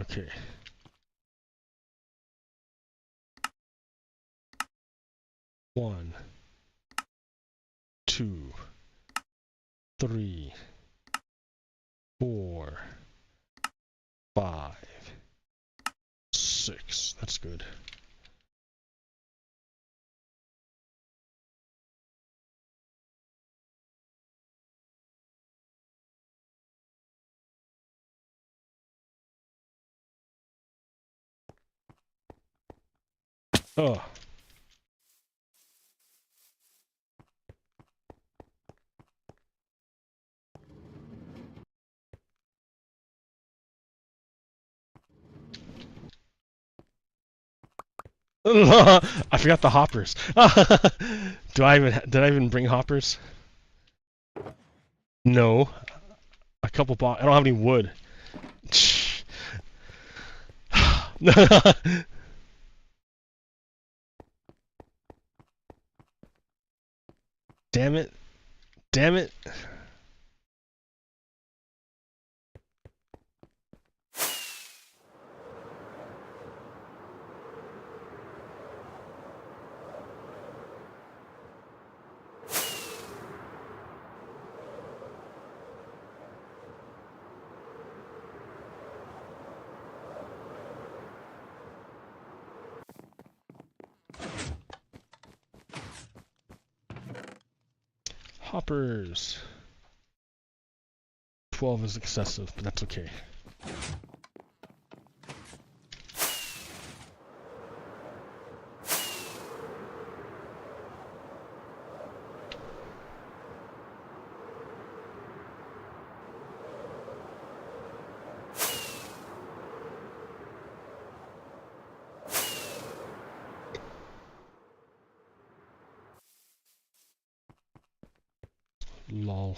Okay. One, 2, 3, 4, 5, 6. That's good. Oh. I forgot the hoppers. Did I even bring hoppers? No. couple box. I don't have any wood. Damn it. Damn it. Hoppers. 12 is excessive, but that's okay. Lol.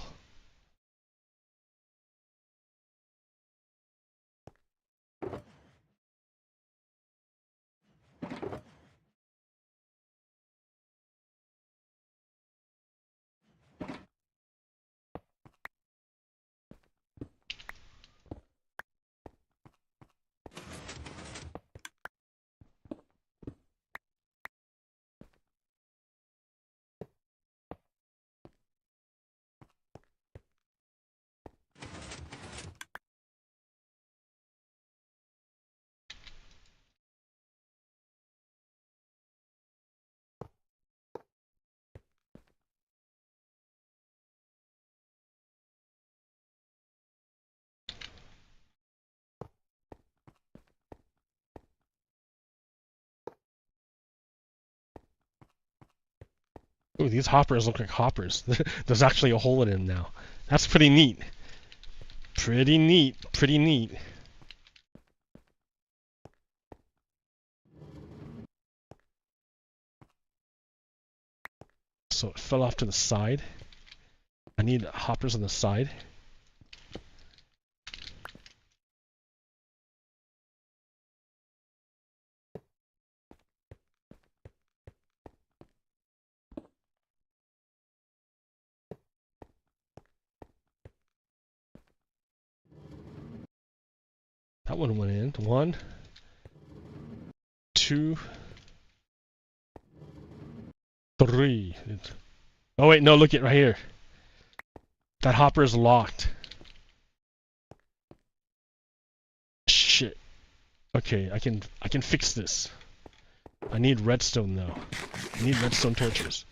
Ooh, these hoppers look like hoppers. There's actually a hole in them now. That's pretty neat. Pretty neat. Pretty neat. So it fell off to the side. I need hoppers on the side. That one went in. 1, 2, 3. Oh wait, no, look it right here. That hopper is locked. Shit. Okay, I can fix this. I need redstone though. I need redstone torches.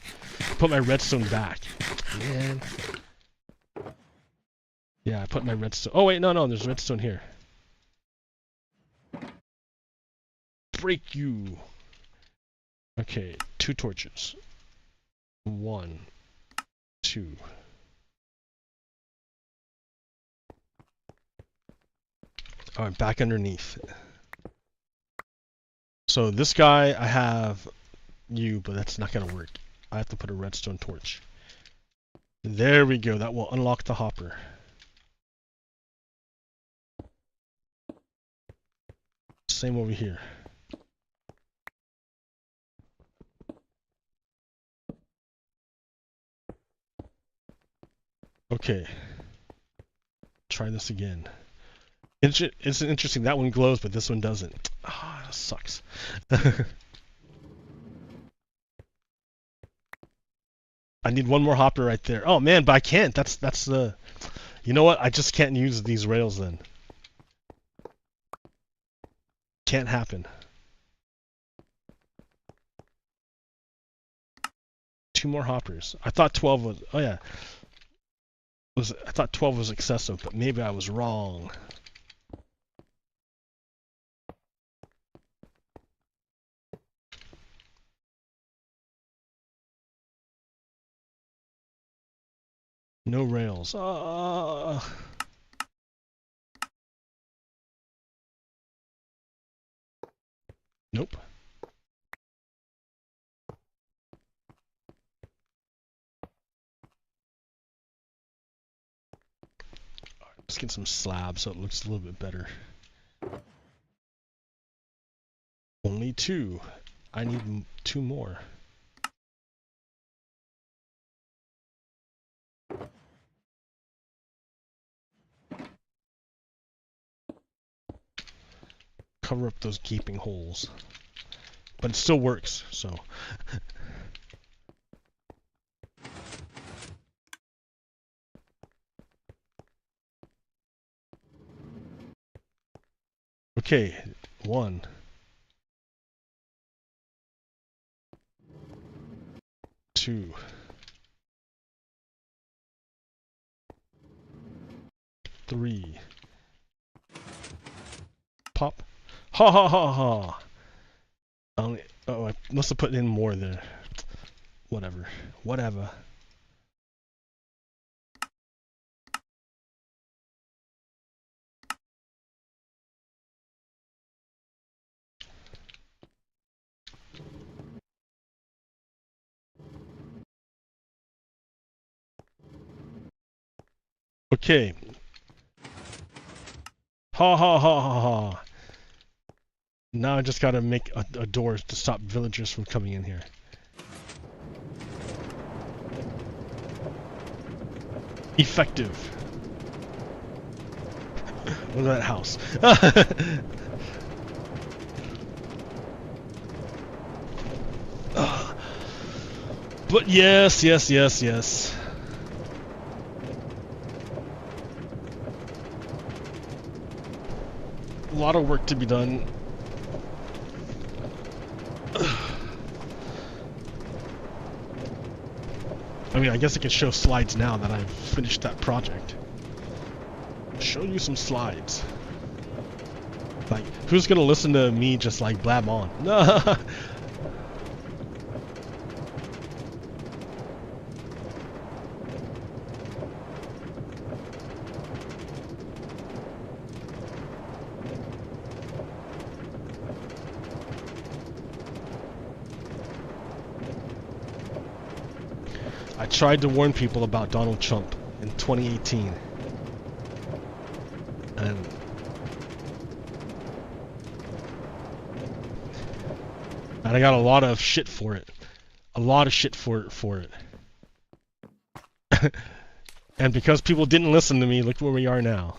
Put my redstone back. Man. Yeah, I put my redstone. Oh wait, no, there's redstone here. Break you. Okay, 2 torches. 1, 2. Alright, back underneath. So this guy, I have you, but that's not gonna work. I have to put a redstone torch. There we go, that will unlock the hopper. Same over here. Okay. Try this again. It's interesting, that one glows, but this one doesn't. Ah, that sucks. I need one more hopper right there. Oh man, but I can't. That's the... You know what? I just can't use these rails then. Can't happen. 2 more hoppers. I thought 12 was... Oh yeah. I thought 12 was excessive, but maybe I was wrong. No rails. Nope. Let's get some slabs so it looks a little bit better. Only 2. I need 2 more. Cover up those gaping holes. But it still works, so. Okay, 1. 2. 3. Pop. Ha ha ha ha! Oh, I must have put in more there. Whatever. Whatever. Okay. Ha ha ha ha ha. Now I just gotta make a door to stop villagers from coming in here. Effective. Look at that house. But yes, yes, yes, yes. A lot of work to be done. I mean, I guess I can show slides now that I've finished that project. Show you some slides. Like, who's gonna listen to me just like blab on? I tried to warn people about Donald Trump in 2018. And I got a lot of shit for it. A lot of shit for it. And because people didn't listen to me, look where we are now.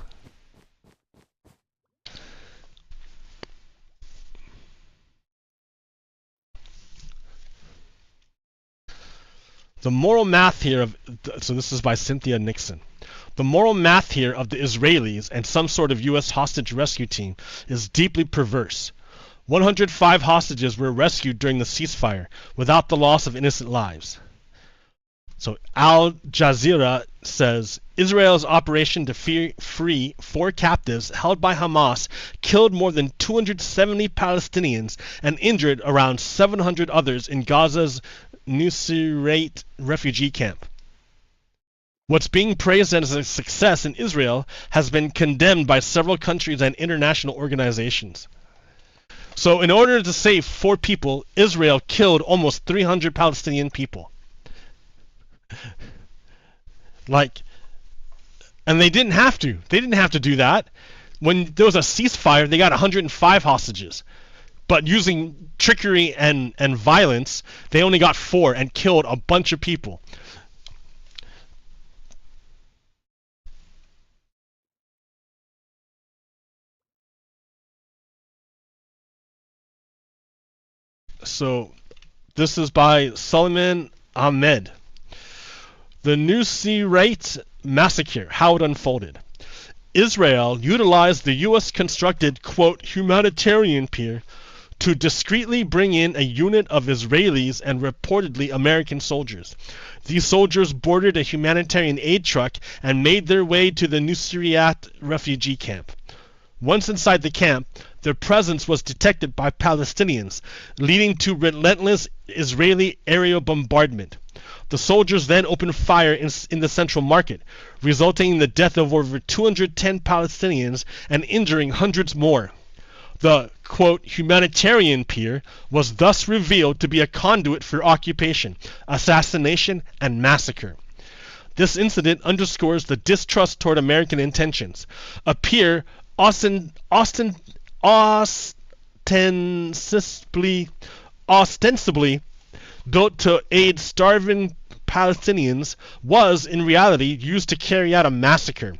The moral math here of, so this is by Cynthia Nixon. The moral math here of the Israelis and some sort of US hostage rescue team is deeply perverse. 105 hostages were rescued during the ceasefire without the loss of innocent lives. So Al Jazeera says, Israel's operation to free 4 captives held by Hamas killed more than 270 Palestinians and injured around 700 others in Gaza's Nuseirat refugee camp. What's being praised as a success in Israel has been condemned by several countries and international organizations. So in order to save 4 people, Israel killed almost 300 Palestinian people. Like, and they didn't have to. They didn't have to do that. When there was a ceasefire, they got 105 hostages. But using trickery and violence, they only got 4 and killed a bunch of people. So, this is by Suleiman Ahmed. The Nuseirat massacre, how it unfolded. Israel utilized the US-constructed, quote, humanitarian pier to discreetly bring in a unit of Israelis and reportedly American soldiers. These soldiers boarded a humanitarian aid truck and made their way to the Nuseirat refugee camp. Once inside the camp, their presence was detected by Palestinians, leading to relentless Israeli aerial bombardment. The soldiers then opened fire in the central market, resulting in the death of over 210 Palestinians and injuring hundreds more. The, quote, humanitarian pier was thus revealed to be a conduit for occupation, assassination, and massacre. This incident underscores the distrust toward American intentions. A pier ostensibly built to aid starving Palestinians was, in reality, used to carry out a massacre.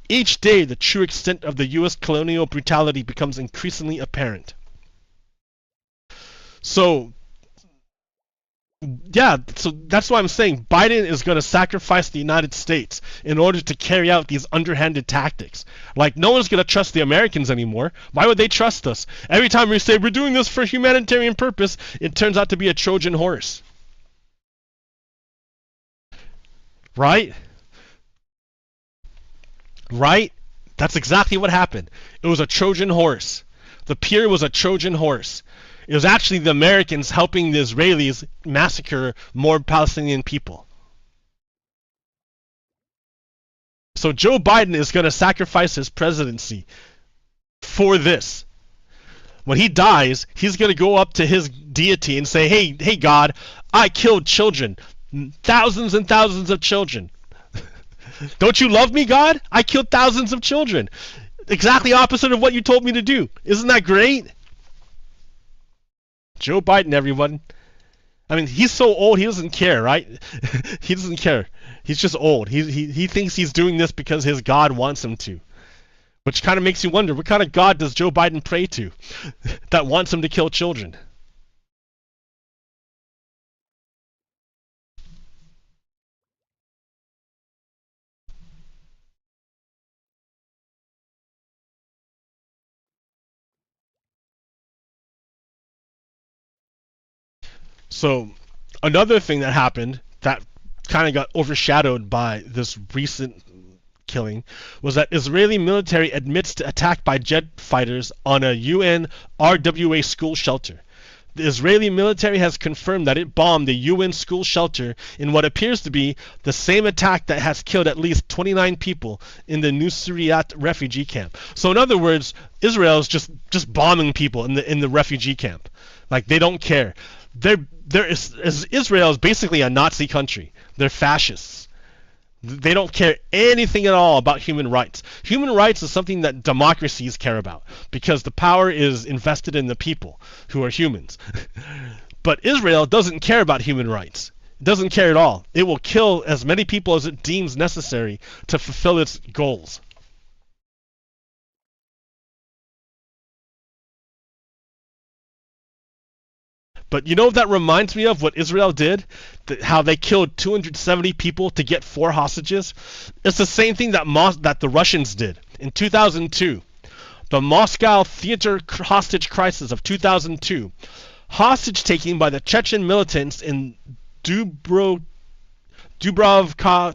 Each day, the true extent of the U.S. colonial brutality becomes increasingly apparent. So, yeah, so that's why I'm saying Biden is going to sacrifice the United States in order to carry out these underhanded tactics. Like, no one's going to trust the Americans anymore. Why would they trust us? Every time we say we're doing this for humanitarian purpose, it turns out to be a Trojan horse. Right? Right? That's exactly what happened. It was a Trojan horse. The pier was a Trojan horse. It was actually the Americans helping the Israelis massacre more Palestinian people. So Joe Biden is going to sacrifice his presidency for this. When he dies, he's going to go up to his deity and say, hey God, I killed children. Thousands and thousands of children. Don't you love me, God? I killed thousands of children. Exactly opposite of what you told me to do. Isn't that great? Joe Biden, everyone. I mean, he's so old, he doesn't care, right? He doesn't care. He's just old. He thinks he's doing this because his God wants him to. Which kind of makes you wonder, what kind of God does Joe Biden pray to that wants him to kill children? So, another thing that happened that kind of got overshadowed by this recent killing was that Israeli military admits to attack by jet fighters on a UN RWA school shelter. The Israeli military has confirmed that it bombed a UN school shelter in what appears to be the same attack that has killed at least 29 people in the Nuseirat refugee camp. So in other words, Israel is just bombing people in the refugee camp. Like, they don't care. Israel is basically a Nazi country. They're fascists. They don't care anything at all about human rights. Human rights is something that democracies care about because the power is invested in the people who are humans. But Israel doesn't care about human rights. It doesn't care at all. It will kill as many people as it deems necessary to fulfill its goals. But you know what that reminds me of, what Israel did? How they killed 270 people to get 4 hostages? It's the same thing that the Russians did in 2002. The Moscow theater hostage crisis of 2002. Hostage taking by the Chechen militants in Dubrovka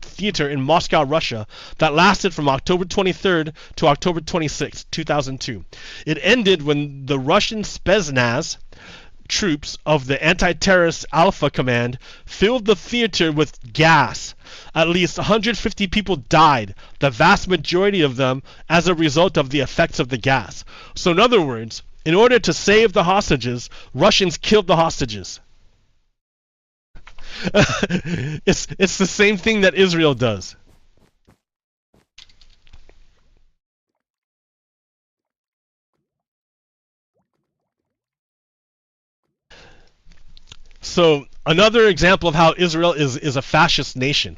Theater in Moscow, Russia, that lasted from October 23rd to October 26th, 2002. It ended when the Russian Spetsnaz troops of the anti-terrorist Alpha Command filled the theater with gas. At least 150 people died, the vast majority of them as a result of the effects of the gas. So in other words, in order to save the hostages, Russians killed the hostages. It's the same thing that Israel does. So another example of how Israel is a fascist nation.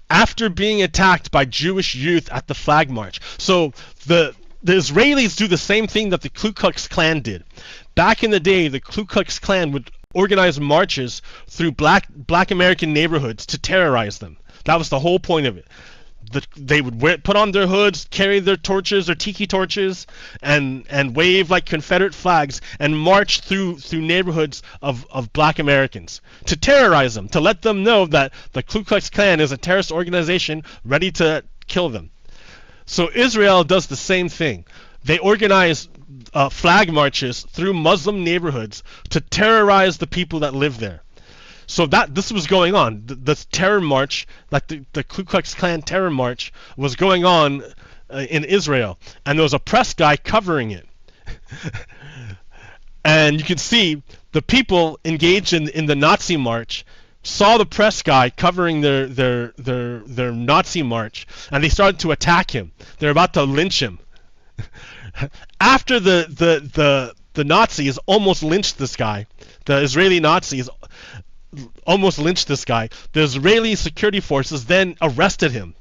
After being attacked by Jewish youth at the flag march. So the Israelis do the same thing that the Ku Klux Klan did. Back in the day, the Ku Klux Klan would organize marches through black American neighborhoods to terrorize them. That was the whole point of it. They would put on their hoods, carry their torches, their tiki torches, and wave like Confederate flags and march through neighborhoods of black Americans to terrorize them, to let them know that the Ku Klux Klan is a terrorist organization ready to kill them. So Israel does the same thing. They organize flag marches through Muslim neighborhoods to terrorize the people that live there. So this was going on. The terror march, like the Ku Klux Klan terror march, was going on in Israel, and there was a press guy covering it. And you can see the people engaged in the Nazi march saw the press guy covering their Nazi march, and they started to attack him. They're about to lynch him. After the Nazis almost lynched this guy, the Israeli Nazis almost lynched this guy, the Israeli security forces then arrested him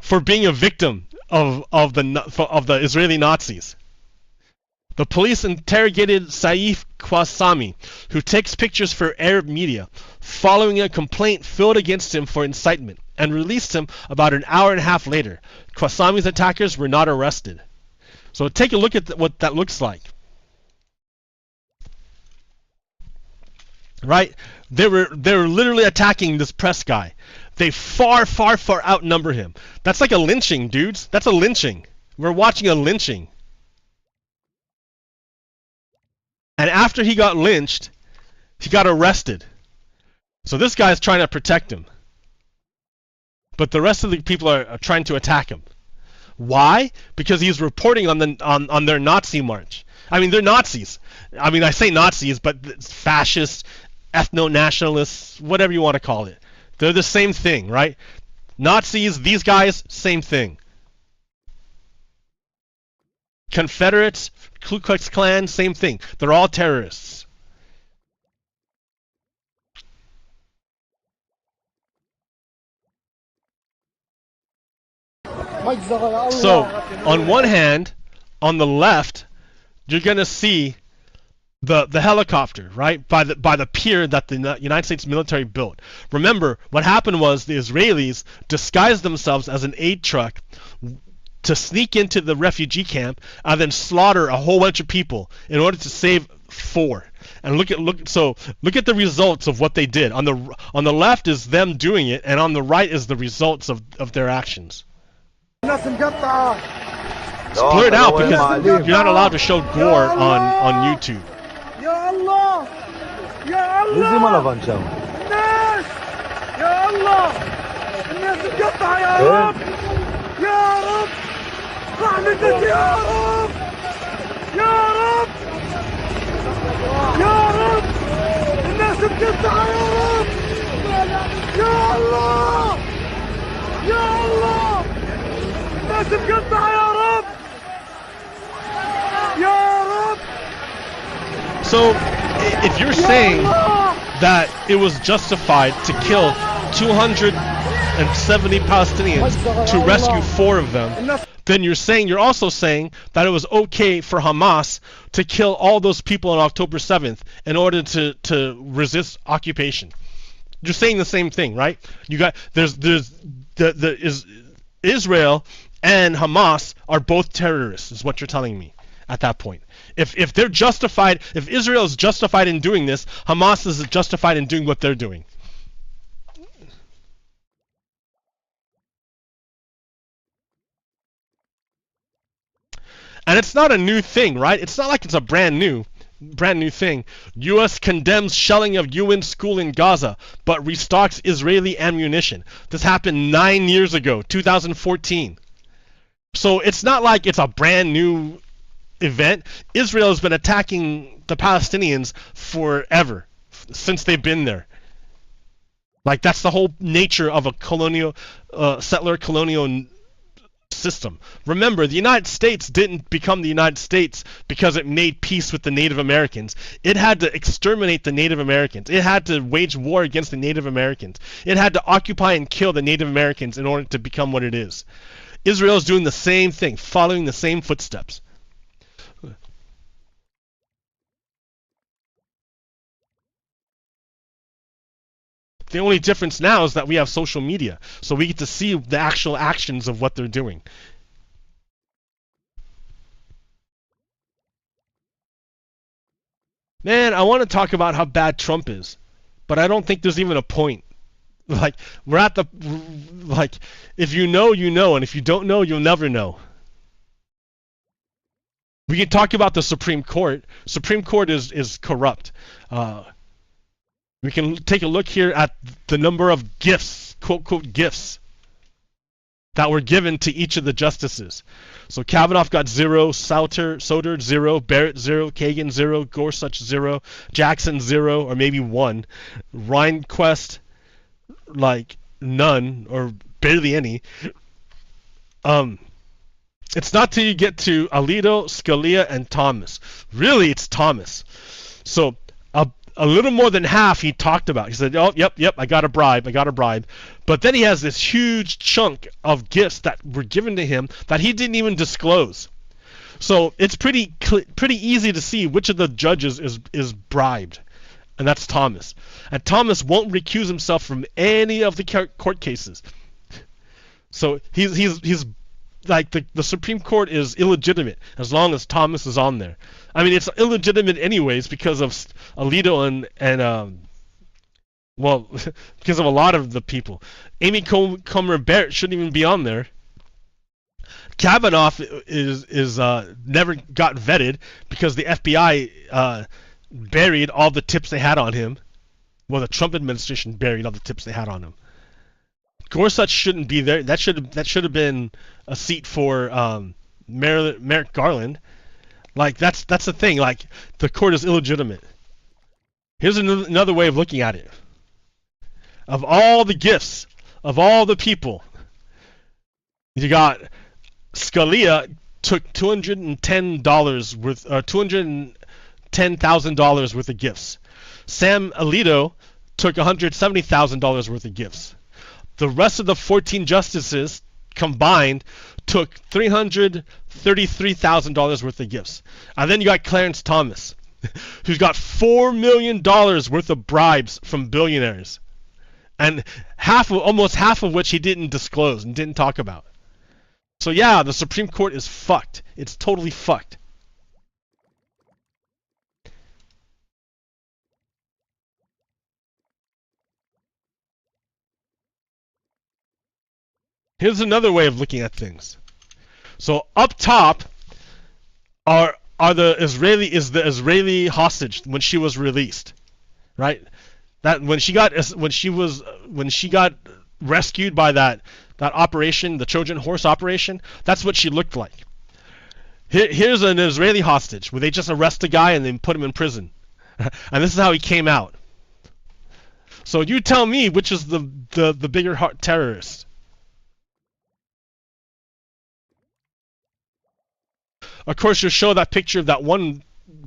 for being a victim of the Israeli Nazis. The police interrogated Saif Qassami, who takes pictures for Arab media, following a complaint filed against him for incitement, and released him about an hour and a half later. Qassami's attackers were not arrested. So take a look at what that looks like. Right? They were literally attacking this press guy. They far outnumber him. That's like a lynching, dudes. That's a lynching. We're watching a lynching. And after he got lynched, he got arrested. So this guy's trying to protect him. But the rest of the people are trying to attack him. Why? Because he's reporting on their Nazi march. I mean, they're Nazis. I mean, I say Nazis, but it's fascists, ethno-nationalists, whatever you want to call it. They're the same thing, right? Nazis, these guys, same thing. Confederates, Ku Klux Klan, same thing. They're all terrorists. So, on one hand, on the left, you're going to see the helicopter, right, by the pier that the United States military built. Remember, what happened was the Israelis disguised themselves as an aid truck to sneak into the refugee camp and then slaughter a whole bunch of people in order to save 4. And look at the results of what they did. On the left is them doing it, and on the right is the results of their actions. It's blurred out because you're not allowed to show gore on YouTube.
يا الله يا الله الناس يا الله الناس تقطع يا رب يا رب رحمتك يا رب يا رب يا رب الناس تقطع يا رب يا الله يا الله الناس تقطع يا رب يا رب.
So, if you're saying that it was justified to kill 270 Palestinians to rescue 4 of them, then you're also saying that it was okay for Hamas to kill all those people on October 7th in order to resist occupation. You're saying the same thing, right? You got Israel and Hamas are both terrorists, is what you're telling me at that point. If they're justified, if Israel is justified in doing this, Hamas is justified in doing what they're doing. And it's not a new thing, right? It's not like it's a brand new thing. U.S. condemns shelling of UN school in Gaza, but restocks Israeli ammunition. This happened 9 years ago, 2014. So it's not like it's a brand new event. Israel has been attacking the Palestinians forever, since they've been there. Like, that's the whole nature of a colonial, settler colonial system. Remember, the United States didn't become the United States because it made peace with the Native Americans. It had to exterminate the Native Americans. It had to wage war against the Native Americans. It had to occupy and kill the Native Americans in order to become what it is. Israel is doing the same thing, following the same footsteps. The only difference now is that we have social media, so we get to see the actual actions of what they're doing. Man, I want to talk about how bad Trump is, but I don't think there's even a point. Like, we're at the, like, if you know, you know, and if you don't know, you'll never know. We can talk about the Supreme Court. Supreme Court is corrupt. We can take a look here at the number of gifts, quote, quote, gifts that were given to each of the justices. So Kavanaugh got 0, Soter 0, Barrett 0, Kagan 0, Gorsuch 0, Jackson 0, or maybe 1, Rehnquist like none or barely any. It's not till you get to Alito, Scalia, and Thomas. Really, it's Thomas. So a little more than half he talked about. He said, "Oh, yep, I got a bribe. But then he has this huge chunk of gifts that were given to him that he didn't even disclose. So it's pretty easy to see which of the judges is bribed, and that's Thomas. And Thomas won't recuse himself from any of the court cases. So he's like the Supreme Court is illegitimate as long as Thomas is on there. I mean, it's illegitimate anyways because of Alito and well, because of a lot of the people. Amy Coney Barrett shouldn't even be on there. Kavanaugh is never got vetted because the FBI buried all the tips they had on him. Well, the Trump administration buried all the tips they had on him. Gorsuch shouldn't be there. That should have been a seat for Merrick Garland. Like that's the thing. Like the court is illegitimate. Here's another way of looking at it. Of all the gifts of all the people, you got Scalia took $210 worth, $210,000 worth of gifts. Sam Alito took $170,000 worth of gifts. The rest of the 14 justices combined took $333,000 worth of gifts. And then you got Clarence Thomas, who's got $4 million worth of bribes from billionaires. And almost half of which he didn't disclose and didn't talk about. So yeah, the Supreme Court is fucked. It's totally fucked. Here's another way of looking at things. So up top are the Israeli hostage when she was released, right? That when she got rescued by that operation, the Trojan Horse operation, that's what she looked like. Here's an Israeli hostage where they just arrest a guy and then put him in prison, and this is how he came out. So you tell me which is the bigger terrorist. Of course, you'll show that picture of that one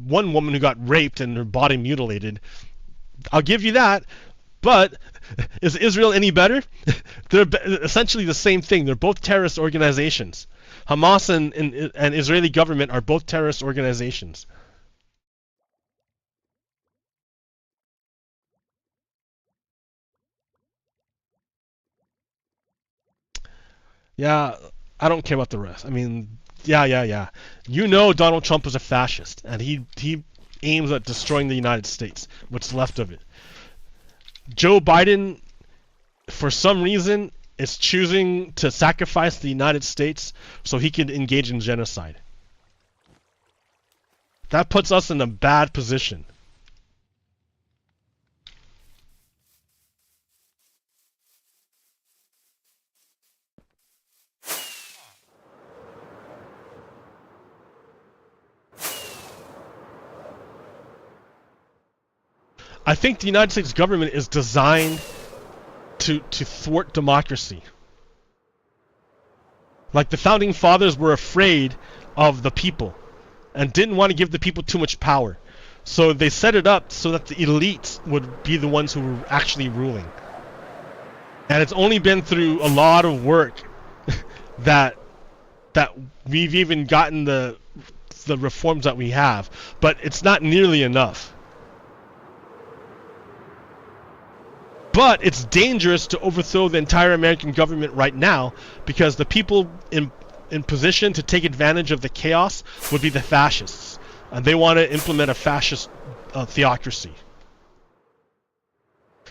woman who got raped and her body mutilated. I'll give you that, but is Israel any better? They're essentially the same thing. They're both terrorist organizations. Hamas and Israeli government are both terrorist organizations. Yeah, I don't care about the rest. I mean, yeah. You know Donald Trump is a fascist, and he aims at destroying the United States, what's left of it. Joe Biden, for some reason, is choosing to sacrifice the United States so he can engage in genocide. That puts us in a bad position. I think the United States government is designed to thwart democracy. Like the founding fathers were afraid of the people and didn't want to give the people too much power. So they set it up so that the elites would be the ones who were actually ruling. And it's only been through a lot of work that we've even gotten the reforms that we have, but it's not nearly enough. But it's dangerous to overthrow the entire American government right now because the people in position to take advantage of the chaos would be the fascists. And they want to implement a fascist theocracy.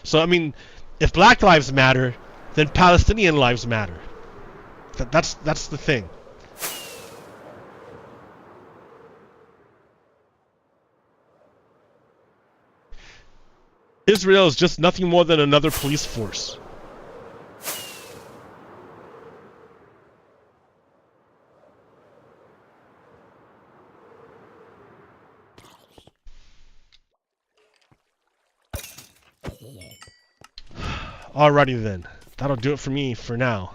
So, I mean, if Black lives matter, then Palestinian lives matter. That's the thing. Israel is just nothing more than another police force. Alrighty then. That'll do it for me for now.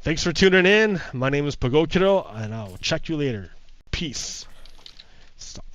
Thanks for tuning in. My name is Pagokiro, and I'll check you later. Peace. Stop.